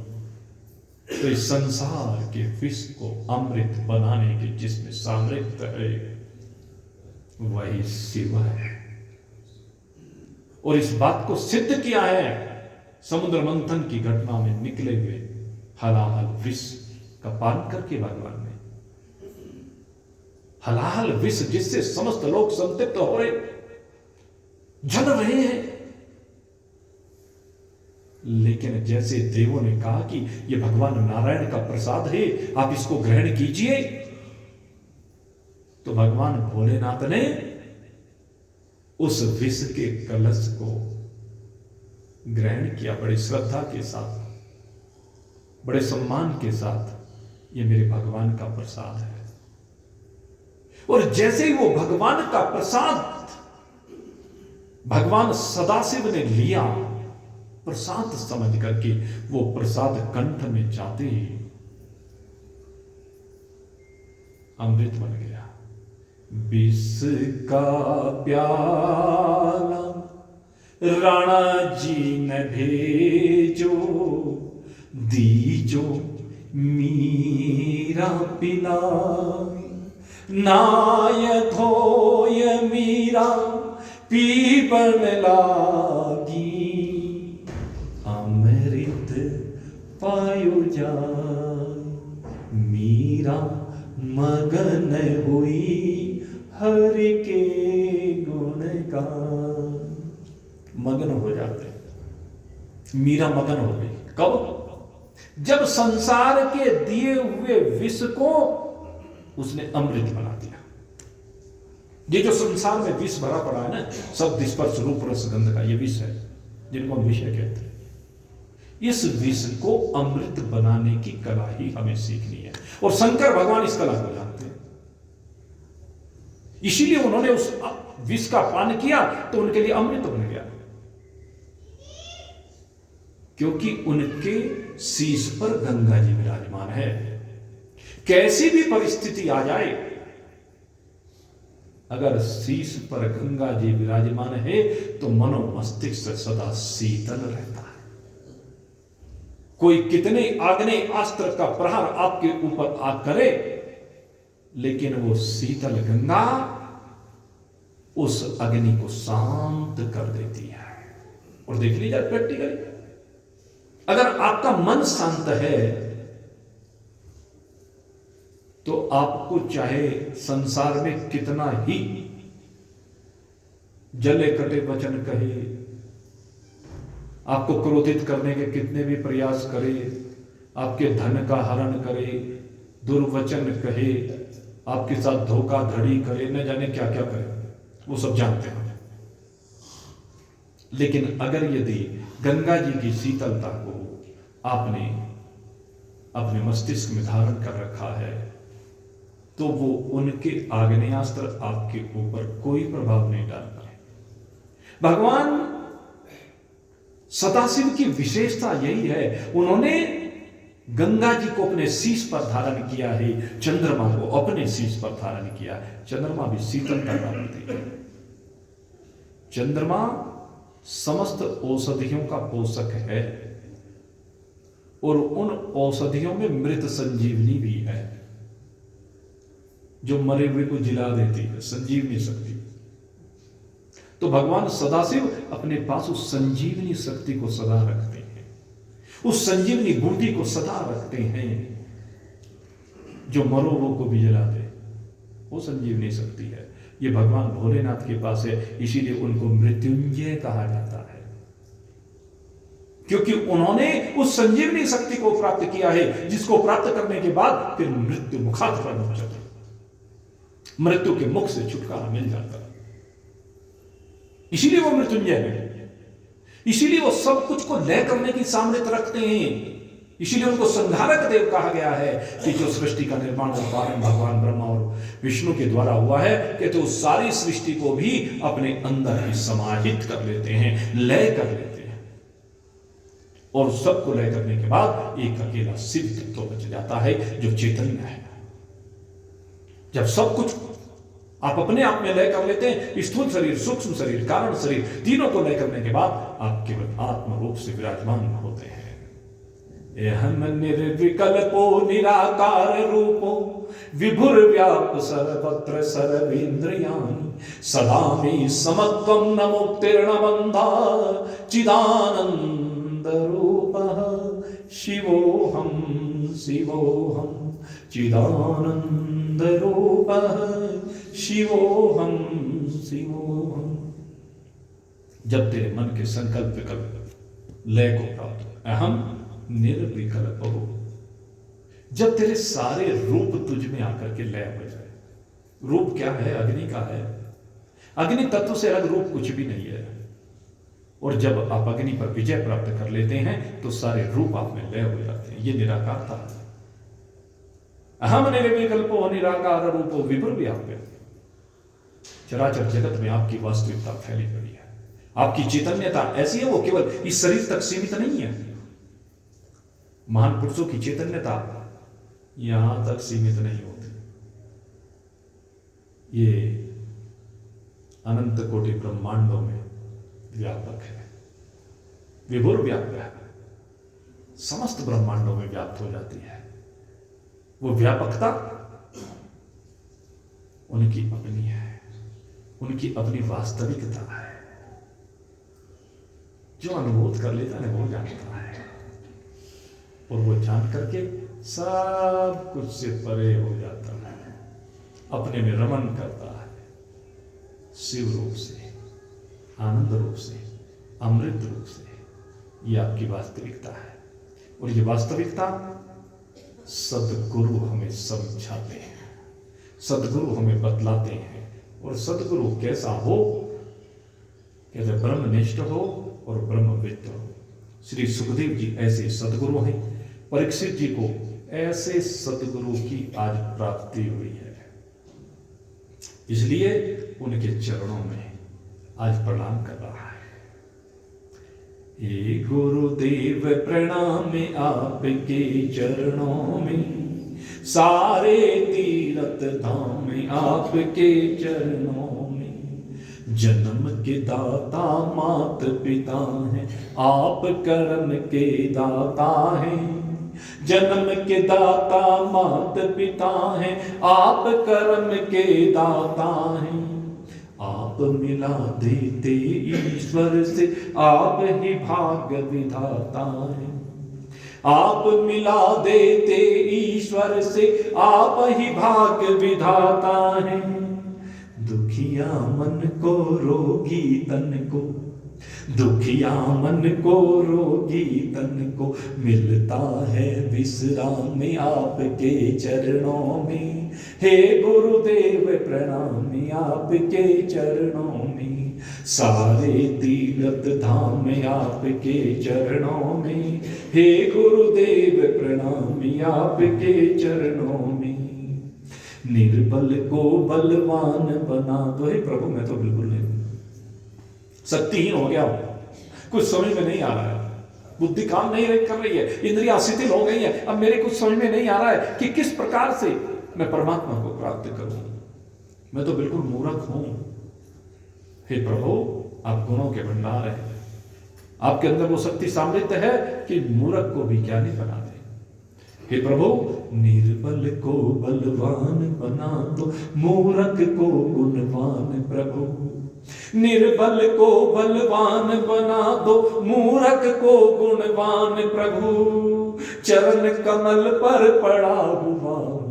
[SPEAKER 1] तो इस संसार के विष को अमृत बनाने की जिसमें सामर्थ्य है, वही शिव है। और इस बात को सिद्ध किया है समुद्र मंथन की घटना में निकले हुए हलाहल विष का पान करके भगवान ने। हलाहल विष जिससे समस्त लोग संतृप्त हो रहे, जल रहे हैं। लेकिन जैसे देवों ने कहा कि यह भगवान नारायण का प्रसाद है, आप इसको ग्रहण कीजिए, तो भगवान भोलेनाथ ने उस विष के कलश को ग्रहण किया बड़ी श्रद्धा के साथ, बड़े सम्मान के साथ। ये मेरे भगवान का प्रसाद है। और जैसे ही वो भगवान का प्रसाद भगवान सदाशिव ने लिया, प्रसाद समझ करके वो प्रसाद कंठ में जाते ही अमृत बन गया। विष का प्याला राणा जी ने भेजो, दीजो मीरा पिला, नाय धोय मीरा पीबन लागी, अमृत पायो जाय, मीरा मगन हुई हरि के गुण गान। मगन हो जाते, मीरा मगन हो गई। कब? जब संसार के दिए हुए विष को उसने अमृत बना दिया। ये जो संसार में विष भरा पड़ा है ना, शब्द स्पर्श रूप रस गंध का ये विष है, जिनको हम विषय कहते हैं। इस विष को अमृत बनाने की कला ही हमें सीखनी है, और शंकर भगवान इस कला को जानते हैं। इसीलिए उन्होंने उस विष का पान किया तो उनके लिए अमृत बन गया, क्योंकि उनके शीश पर गंगा जी विराजमान है। कैसी भी परिस्थिति आ जाए, अगर शीश पर गंगा जी विराजमान है तो मनो मस्तिष्क सदा शीतल रहता है। कोई कितने आग्नेय अस्त्र का प्रहार आपके ऊपर आ करे, लेकिन वो शीतल गंगा उस अग्नि को शांत कर देती है। और देख लीजिए प्रैक्टिकली, अगर आपका मन शांत है तो आपको चाहे संसार में कितना ही जले कटे वचन कहे, आपको क्रोधित करने के कितने भी प्रयास करे, आपके धन का हरण करे, दुर्वचन कहे, आपके साथ धोखाधड़ी करे, न जाने क्या क्या करे, वो सब जानते हैं। लेकिन अगर यदि गंगा जी की शीतलता को आपने अपने मस्तिष्क में धारण कर रखा है तो वो उनके आग्नेयास्त्र आपके ऊपर कोई प्रभाव नहीं डाल पाए। भगवान सदाशिव की विशेषता यही है, उन्होंने गंगा जी को अपने शीश पर धारण किया है, चंद्रमा को अपने शीश पर धारण किया है। चंद्रमा भी शीतलता का प्रतीक है। चंद्रमा समस्त औषधियों का पोषक है और उन औषधियों में मृत संजीवनी भी है, जो मरे हुए को जिला देती है, संजीवनी शक्ति। तो भगवान सदाशिव अपने पास उस संजीवनी शक्ति को सदा रखते हैं, उस संजीवनी बूटी को सदा रखते हैं, जो मरोगों को भी जला दे, वो संजीवनी शक्ति है। ये भगवान भोलेनाथ के पास है, इसीलिए उनको मृत्युंजय कहा जाता है, क्योंकि उन्होंने उस संजीवनी शक्ति को प्राप्त किया है, जिसको प्राप्त करने के बाद फिर मृत्यु मुखात पर हो जाता है, मृत्यु के मुख से छुटकारा मिल जाता है। इसीलिए वो मृत्युंजय है, इसीलिए वो सब कुछ को लय करने की सामर्थ्य रखते हैं, इसीलिए उनको संहारक देव कहा गया है कि जो सृष्टि का निर्माण और पालन भगवान ब्रह्मा और विष्णु के द्वारा हुआ है, कि तो सारी सृष्टि को भी अपने अंदर ही समाहित कर लेते हैं, लय कर लेते हैं, और सबको लय करने के बाद एक अकेला शिव तत्व बच जाता है जो चैतन्य है। जब सब कुछ आप अपने आप में लय कर लेते हैं, स्थूल शरीर, सूक्ष्म शरीर, कारण शरीर, तीनों को लय करने के बाद आप केवल आत्म रूप से विराजमान होते हैं। अहम निर्विकल्पो निराकार रूपो विभुर्व्याप्त सर्वत्र सर्वेन्द्रियाणि सदा मे समत्वं न मुक्तिर्न बन्धा चिदानंद रूपः शिवोऽहं शिवोऽहं चिदानंद रूपः शिवोऽहं शिवोऽहं। जब तेरे मन के संकल्प विकल्प लय को प्राप्त हो, अहम निर्विकल्प हो, जब तेरे सारे रूप तुझ में आकर के लय हो जाए। रूप क्या है? अग्नि का है। अग्नि तत्व से अलग रूप कुछ भी नहीं है। और जब आप अग्नि पर विजय प्राप्त कर लेते हैं तो सारे रूप आप में लय हो जाते हैं। ये निराकारता है। अहम निर्विकल्पो निराकार रूपो विभुर्व्याप्य। चराचर जगत में आपकी वास्तविकता फैली पड़ी है। आपकी चैतन्यता ऐसी है, वो केवल इस शरीर तक सीमित नहीं है। महान पुरुषों की चैतन्यता यहां तक सीमित नहीं होती, ये अनंत कोटि ब्रह्मांडों में व्यापक है, विभुर व्याप्य है, समस्त ब्रह्मांडों में व्याप्त हो जाती है। वो व्यापकता उनकी अपनी है, उनकी अपनी वास्तविकता है। जो अनुभूत कर लेता है वो जानता है, और वो जान करके सब कुछ से परे हो जाता है, अपने में रमन करता है, शिव रूप से, आनंद रूप से, अमृत रूप से। ये आपकी वास्तविकता है। और ये वास्तविकता सदगुरु हमें समझाते हैं, सदगुरु हमें बतलाते हैं। और सदगुरु कैसा हो? कहते ब्रह्मनिष्ठ हो और ब्रह्मविद हो। श्री सुखदेव जी ऐसे सदगुरु हैं। परीक्षित जी को ऐसे सदगुरु की आज प्राप्ति हुई है, इसलिए उनके चरणों में आज प्रणाम कर रहा है। हे गुरुदेव प्रणाम आपके चरणों में, सारे तीरथ धाम आपके चरणों में। जन्म के दाता मात पिता हैं, आप कर्म के दाता हैं। जन्म के दाता मात पिता हैं, आप कर्म के दाता हैं। आप मिला देते ईश्वर से, आप ही भाग्य विधाता हैं। आप मिला देते ईश्वर से, आप ही भाग्य विधाता हैं। दुखिया मन को रोगी तन को, दुखिया मन को रोगी तन को, मिलता है विश्राम आपके चरणों में। हे गुरुदेव प्रणाम आपके चरणों में। सारे तीर्थ धाम आपके चरणों में। हे गुरुदेव प्रणाम आपके चरणों में। निर्बल को बलवान बना दो। हे प्रभु मैं तो बिल्कुल नहीं, शक्तिहीन हो गया हूं, कुछ समझ में नहीं आ रहा है, बुद्धि काम नहीं कर रही है, इंद्रियां शिथिल हो गई है। अब मेरे कुछ समझ में नहीं आ रहा है कि किस प्रकार से मैं परमात्मा को प्राप्त करूं। मैं तो बिल्कुल मूर्ख हूं। हे प्रभु आप गुणों के भंडार हैं, आपके अंदर वो शक्ति सामर्थ्य है कि मूर्ख को भी ज्ञानी बना दे। हे प्रभु निर्बल को बलवान बना दो, मूर्ख को गुणवान प्रभु। निर्बल को बलवान बना दो, मूर्ख को गुणवान प्रभु। चरण कमल पर पड़ा हुआ हूं,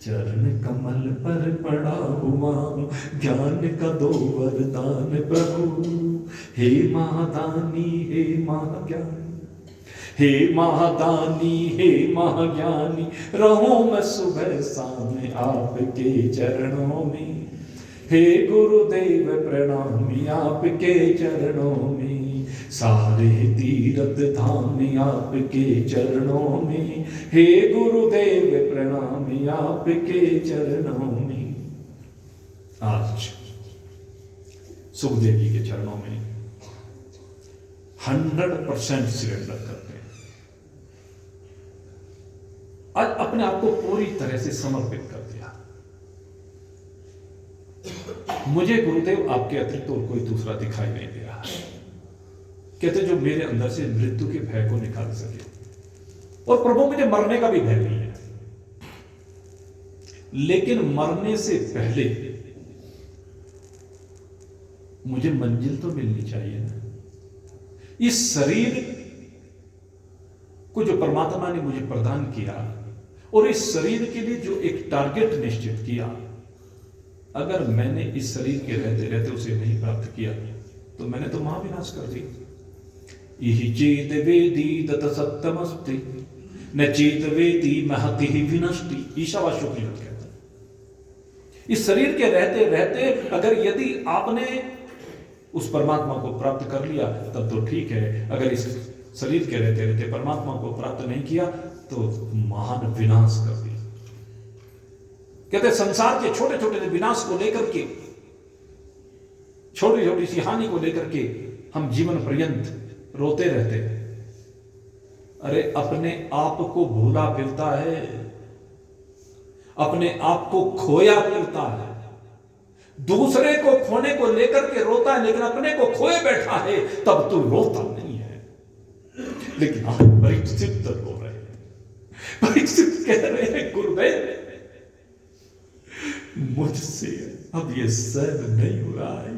[SPEAKER 1] चरण कमल पर पड़ा हुआ हूं, ज्ञान का दो वरदान प्रभु। हे महादानी हे महाज्ञानी, हे महादानी हे महाज्ञानी, रहूं मैं सुबह शाम आपके चरणों में। हे गुरुदेव प्रणाम आपके चरणों में। सारे तीर्थ धाम आपके चरणों में। हे गुरुदेव प्रणाम आपके चरणों में। आज सुखदेव जी के चरणों में 100% सरेंडर करते हैं। आज अपने आप को पूरी तरह से समर्पित कर दिया। मुझे गुरुदेव आपके अतिरिक्त और कोई दूसरा दिखाई नहीं दे रहा। कहते जो मेरे अंदर से मृत्यु के भय को निकाल सके, और प्रभु मुझे मरने का भी भय नहीं है, लेकिन मरने से पहले मुझे मंजिल तो मिलनी चाहिए ना। इस शरीर को जो परमात्मा ने मुझे प्रदान किया, और इस शरीर के लिए जो एक टारगेट निश्चित किया, अगर मैंने इस शरीर के रहते रहते उसे नहीं प्राप्त किया तो मैंने तो महाविनाश कर दी। यही चेत वेदी दत सत्यमस्ति, न चेत वेदी महति विनष्टि। ईशावास्य उपनिषद कहता है इस शरीर के रहते रहते अगर यदि आपने उस परमात्मा को प्राप्त कर लिया तब तो ठीक है, अगर इस शरीर के रहते रहते परमात्मा को प्राप्त नहीं किया तो महान विनाश कर दिया। कहते संसार के छोटे छोटे विनाश को लेकर के, छोटी छोटी सी हानि को लेकर के हम जीवन पर्यंत रोते रहते हैं। अरे अपने आप को भूला फिरता है, अपने आप को खोया फिरता है, दूसरे को खोने को लेकर के रोता है, लेकिन अपने को खोए बैठा है तब तू रोता नहीं है। लेकिन आप परीक्षित रो रहे हैं, परीक्षित कह रहे हैं गुरुदेव मुझसे अब ये सहन नहीं हो रहा है,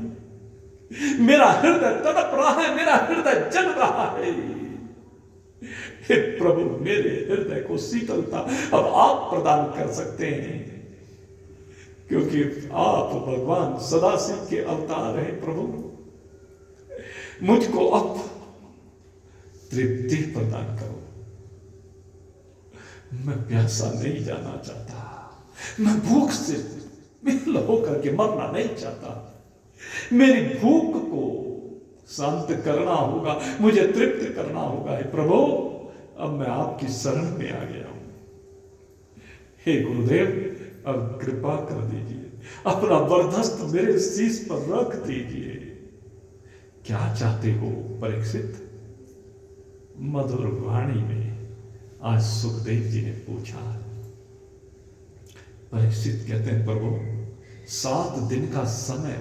[SPEAKER 1] मेरा हृदय तड़प रहा है, मेरा हृदय जल रहा है। हे प्रभु मेरे हृदय को शीतलता अब आप प्रदान कर सकते हैं, क्योंकि आप भगवान सदाशिव के अवतार हैं। प्रभु मुझको अब तृप्ति प्रदान करो। मैं प्यासा नहीं जाना चाहता, मैं भूख से विफल होकर के मरना नहीं चाहता। मेरी भूख को शांत करना होगा, मुझे तृप्त करना होगा। हे प्रभु अब मैं आपकी शरण में आ गया हूं। हे गुरुदेव अब कृपा कर दीजिए, अपना वरदस्त मेरे शीश पर रख दीजिए। क्या चाहते हो परीक्षित? मधुर वाणी में आज सुखदेव जी ने पूछा। परीक्षित कहते हैं, प्रभु 7 दिन का समय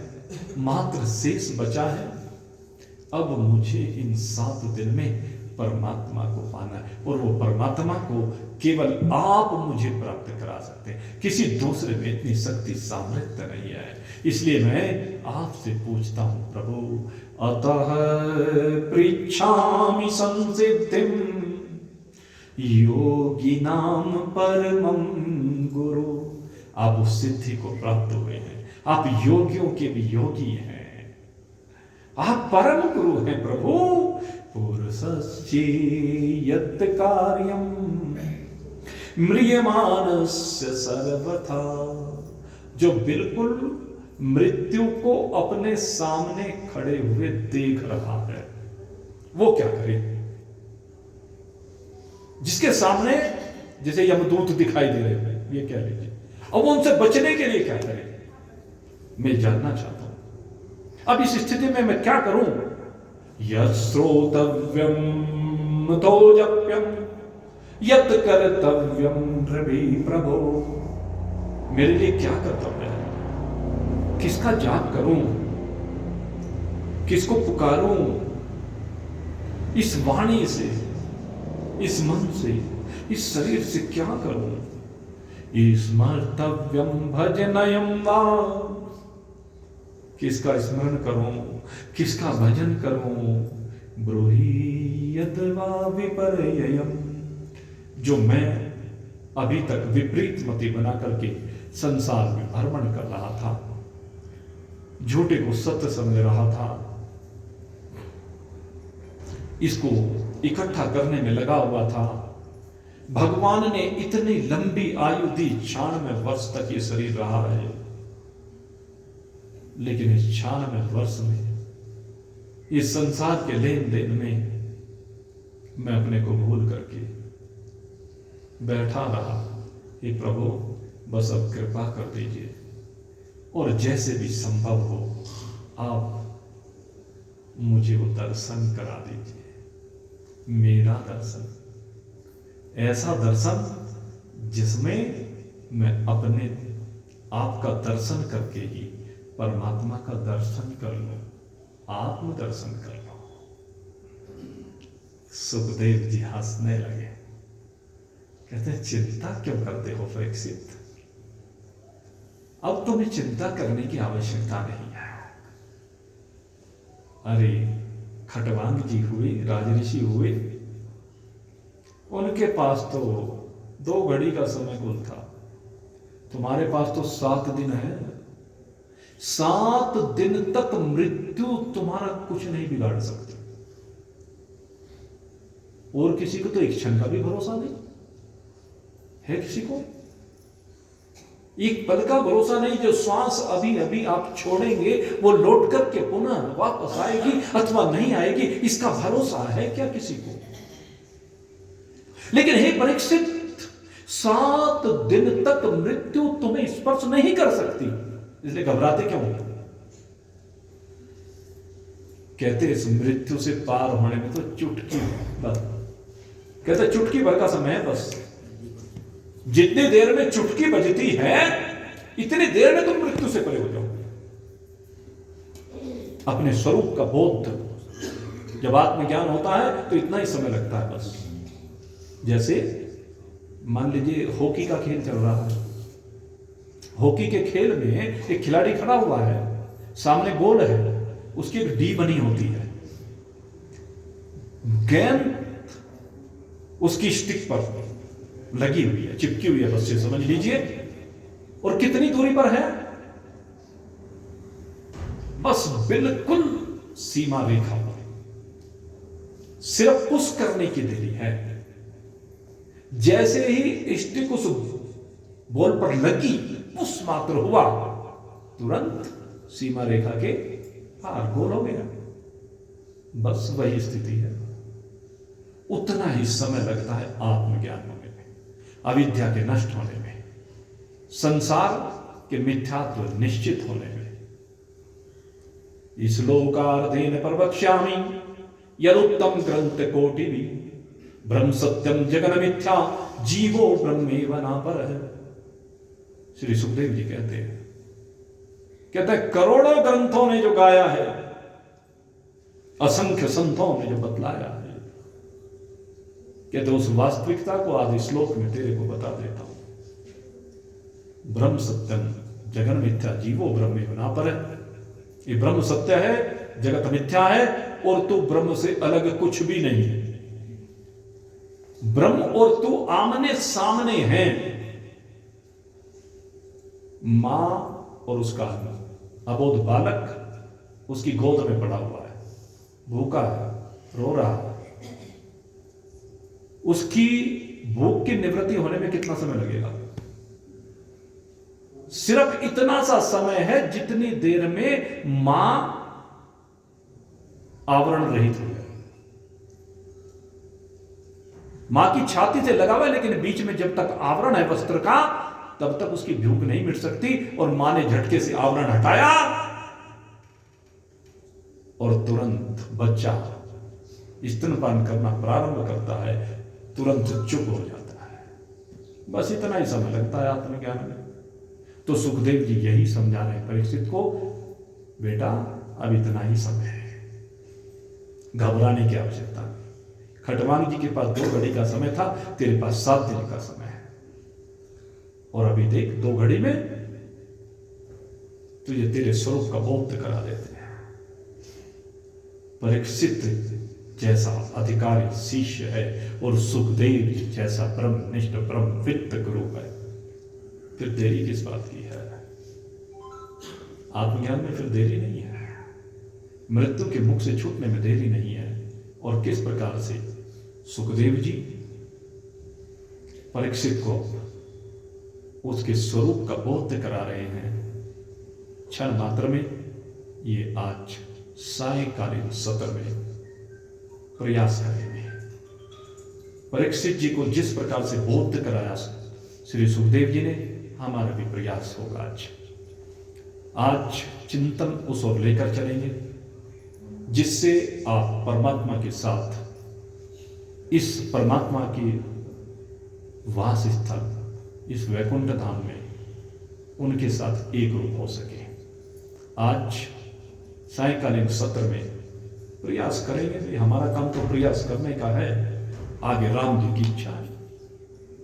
[SPEAKER 1] मात्र शेष बचा है, अब मुझे इन 7 दिन में परमात्मा को पाना है, और वो परमात्मा को केवल आप मुझे प्राप्त करा सकते हैं, किसी दूसरे में इतनी शक्ति सामर्थ्य नहीं है। इसलिए मैं आपसे पूछता हूं प्रभु, अतः पृच्छामि संसिद्धिं योगिनां परमं गुरु। आप उस सिद्धि को प्राप्त हुए हैं, आप योगियों के भी योगी हैं, आप परम गुरु हैं प्रभु। पुरुषस्य यत् कार्यं म्रियमाणस्य सर्वथा, जो बिल्कुल मृत्यु को अपने सामने खड़े हुए देख रहा है, वो क्या करे? जिसके सामने जैसे यमदूत दिखाई दे रहे हैं, ये कह लीजिए, अब वो उनसे बचने के लिए क्या करे? मैं जानना चाहता हूं अब इस स्थिति में मैं क्या करूं? यश्रोतव्यम तो जप्यम यत कर्तव्यम प्रभो। मेरे लिए क्या कर्तव्य है? किसका जाप करूं? किसको पुकारूं? इस वाणी से, इस मन से, इस शरीर से क्या करूं? स्मर्तव्यम भजनयम वा, किसका स्मरण करूं, किसका भजन करूं? ब्रूहि यत वा विपर्ययम्, जो मैं अभी तक विपरीत मति बना करके संसार में भ्रमण कर रहा था, झूठे को सत्य समझ रहा था, इसको इकट्ठा करने में लगा हुआ था। भगवान ने इतनी लंबी आयु दी, 96 वर्ष तक ये शरीर रहा है, लेकिन इस 96 वर्ष में, इस संसार के लेन देन में मैं अपने को भूल करके बैठा रहा। हे प्रभु, बस अब कृपा कर दीजिए, और जैसे भी संभव हो आप मुझे वो दर्शन करा दीजिए, मेरा दर्शन, ऐसा दर्शन जिसमें मैं अपने आप का दर्शन करके ही परमात्मा का दर्शन कर लूं, आत्म दर्शन कर लूं। सुखदेव जी हंसने लगे, कहते हैं, चिंता क्यों करते हो परीक्षित? अब तुम्हें चिंता करने की आवश्यकता नहीं है। अरे खटवांग जी हुए, राजऋषि हुए, उनके पास तो 2 घड़ी का समय कुल था, तुम्हारे पास तो 7 दिन है। 7 दिन तक मृत्यु तुम्हारा कुछ नहीं बिगाड़ सकती, और किसी को तो एक क्षण का भी भरोसा नहीं है, किसी को एक पल का भरोसा नहीं। जो श्वास अभी अभी आप छोड़ेंगे वो लौट करके पुनः वापस आएगी अथवा नहीं आएगी, इसका भरोसा है क्या किसी को? लेकिन हे परीक्षित, 7 दिन तक मृत्यु तुम्हें स्पर्श नहीं कर सकती, इसलिए घबराते क्यों? कहते इस मृत्यु से पार होने में तो चुटकी बस, कहते चुटकी भर का समय है बस। जितनी देर में चुटकी बजती है, इतनी देर में तुम मृत्यु से परे हो जाओ। अपने स्वरूप का बोध जब आत्मज्ञान होता है तो इतना ही समय लगता है बस। जैसे मान लीजिए हॉकी का खेल चल रहा है, हॉकी के खेल में एक खिलाड़ी खड़ा हुआ है, सामने गोल है, उसकी एक डी बनी होती है, गेंद उसकी स्टिक पर लगी हुई है, चिपकी हुई है, बस ये समझ लीजिए। और कितनी दूरी पर है? बस बिल्कुल सीमा रेखा पर, सिर्फ पुश करने की देरी है। जैसे ही स्टिक उस बॉल पर लगी, पुश मात्र हुआ, तुरंत सीमा रेखा के पार गोल हो गया। बस वही स्थिति है। उतना ही समय लगता है आत्मज्ञान होने में, अविद्या के नष्ट होने में, संसार के मिथ्यात्व निश्चित होने में। इस लोकार्धेन प्रवक्ष्यामि यदुत्तम ग्रंथ कोटि भी ब्रह्म सत्यम जगन मिथ्या जीवो ब्रह्मेव नापरः। श्री सुखदेव जी कहते हैं करोड़ों ग्रंथों ने जो गाया है, असंख्य संतों ने जो बतलाया है, कहते उस वास्तविकता को आदि श्लोक में तेरे को बता देता हूं। ब्रह्म सत्यम जगन मिथ्या जीवो ब्रह्म ना पर। ये ब्रह्म सत्य है, जगत मिथ्या है, और तू ब्रह्म से अलग कुछ भी नहीं है। ब्रह्म और तू आमने सामने हैं। मां और उसका अबोध बालक उसकी गोद में पड़ा हुआ है, भूखा है, रो रहा है। उसकी भूख की निवृत्ति होने में कितना समय लगेगा? सिर्फ इतना सा समय है जितनी देर में मां आवरण रहित हो जाए। मां की छाती से लगा हुआ है, लेकिन बीच में जब तक आवरण है वस्त्र का, तब तक उसकी भूख नहीं मिट सकती। और मां ने झटके से आवरण हटाया और तुरंत बच्चा स्तनपान करना प्रारंभ करता है, तुरंत चुप हो जाता है। बस इतना ही समय लगता है आत्मज्ञान में। तो सुखदेव जी यही समझा रहे हैं परीक्षित को, बेटा अब इतना ही समय है, घबराने की आवश्यकता नहीं। खटवांग जी के पास 2 घड़ी का समय था, तेरे पास 7 दिन का समय है। और अभी देख 2 घड़ी में तुझे तेरे स्वरूप का बोध करा देते हैं। परीक्षित जैसा अधिकारी शिष्य है और सुखदेव जी जैसा ब्रह्मनिष्ठ ब्रह्मविद्त गुरु है, फिर देरी किस बात की है? आत्मज्ञान में फिर देरी नहीं है, मृत्यु के मुख से छूटने में देरी नहीं है। और किस प्रकार से सुखदेव जी परीक्षित को उसके स्वरूप का बोध करा रहे हैं, क्षण मात्र में ये आज सायकालीन सत्र में प्रयास करेंगे। परीक्षित जी को जिस प्रकार से बोध कराया श्री सुखदेव जी ने, हमारा भी प्रयास होगा। आज चिंतन उस ओर लेकर चलेंगे जिससे आप परमात्मा के साथ, इस परमात्मा की वास स्थल, इस वैकुंठ धाम में उनके साथ एक रूप हो सके। आज सायकालीन सत्र में प्रयास करेंगे। तो हमारा काम तो प्रयास करने का है, आगे राम जी की इच्छा है।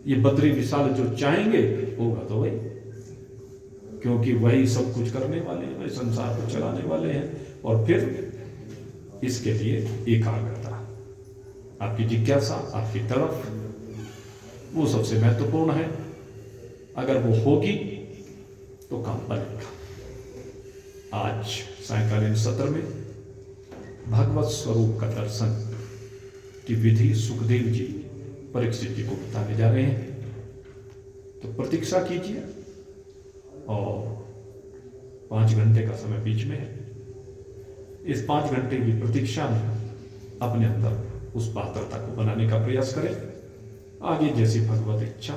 [SPEAKER 1] ये बद्री विशाल जो चाहेंगे होगा तो वही, क्योंकि वही सब कुछ करने वाले हैं, वही संसार को चलाने वाले हैं। और फिर इसके लिए एकाग्रता, आपकी जिज्ञासा आपकी तरफ, वो सबसे महत्वपूर्ण है। अगर वो होगी तो काम बनेगा। आज सायकालीन सत्र में भगवत स्वरूप का दर्शन की विधि सुखदेव जी परीक्षित जी को बताने जा रहे हैं। तो प्रतीक्षा कीजिए, और 5 घंटे का समय बीच में है। इस 5 घंटे की प्रतीक्षा में अपने अंदर उस पात्रता को बनाने का प्रयास करें। आगे जैसी भगवत इच्छा।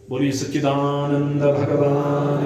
[SPEAKER 1] बोलिए सच्चिदानंद भगवान।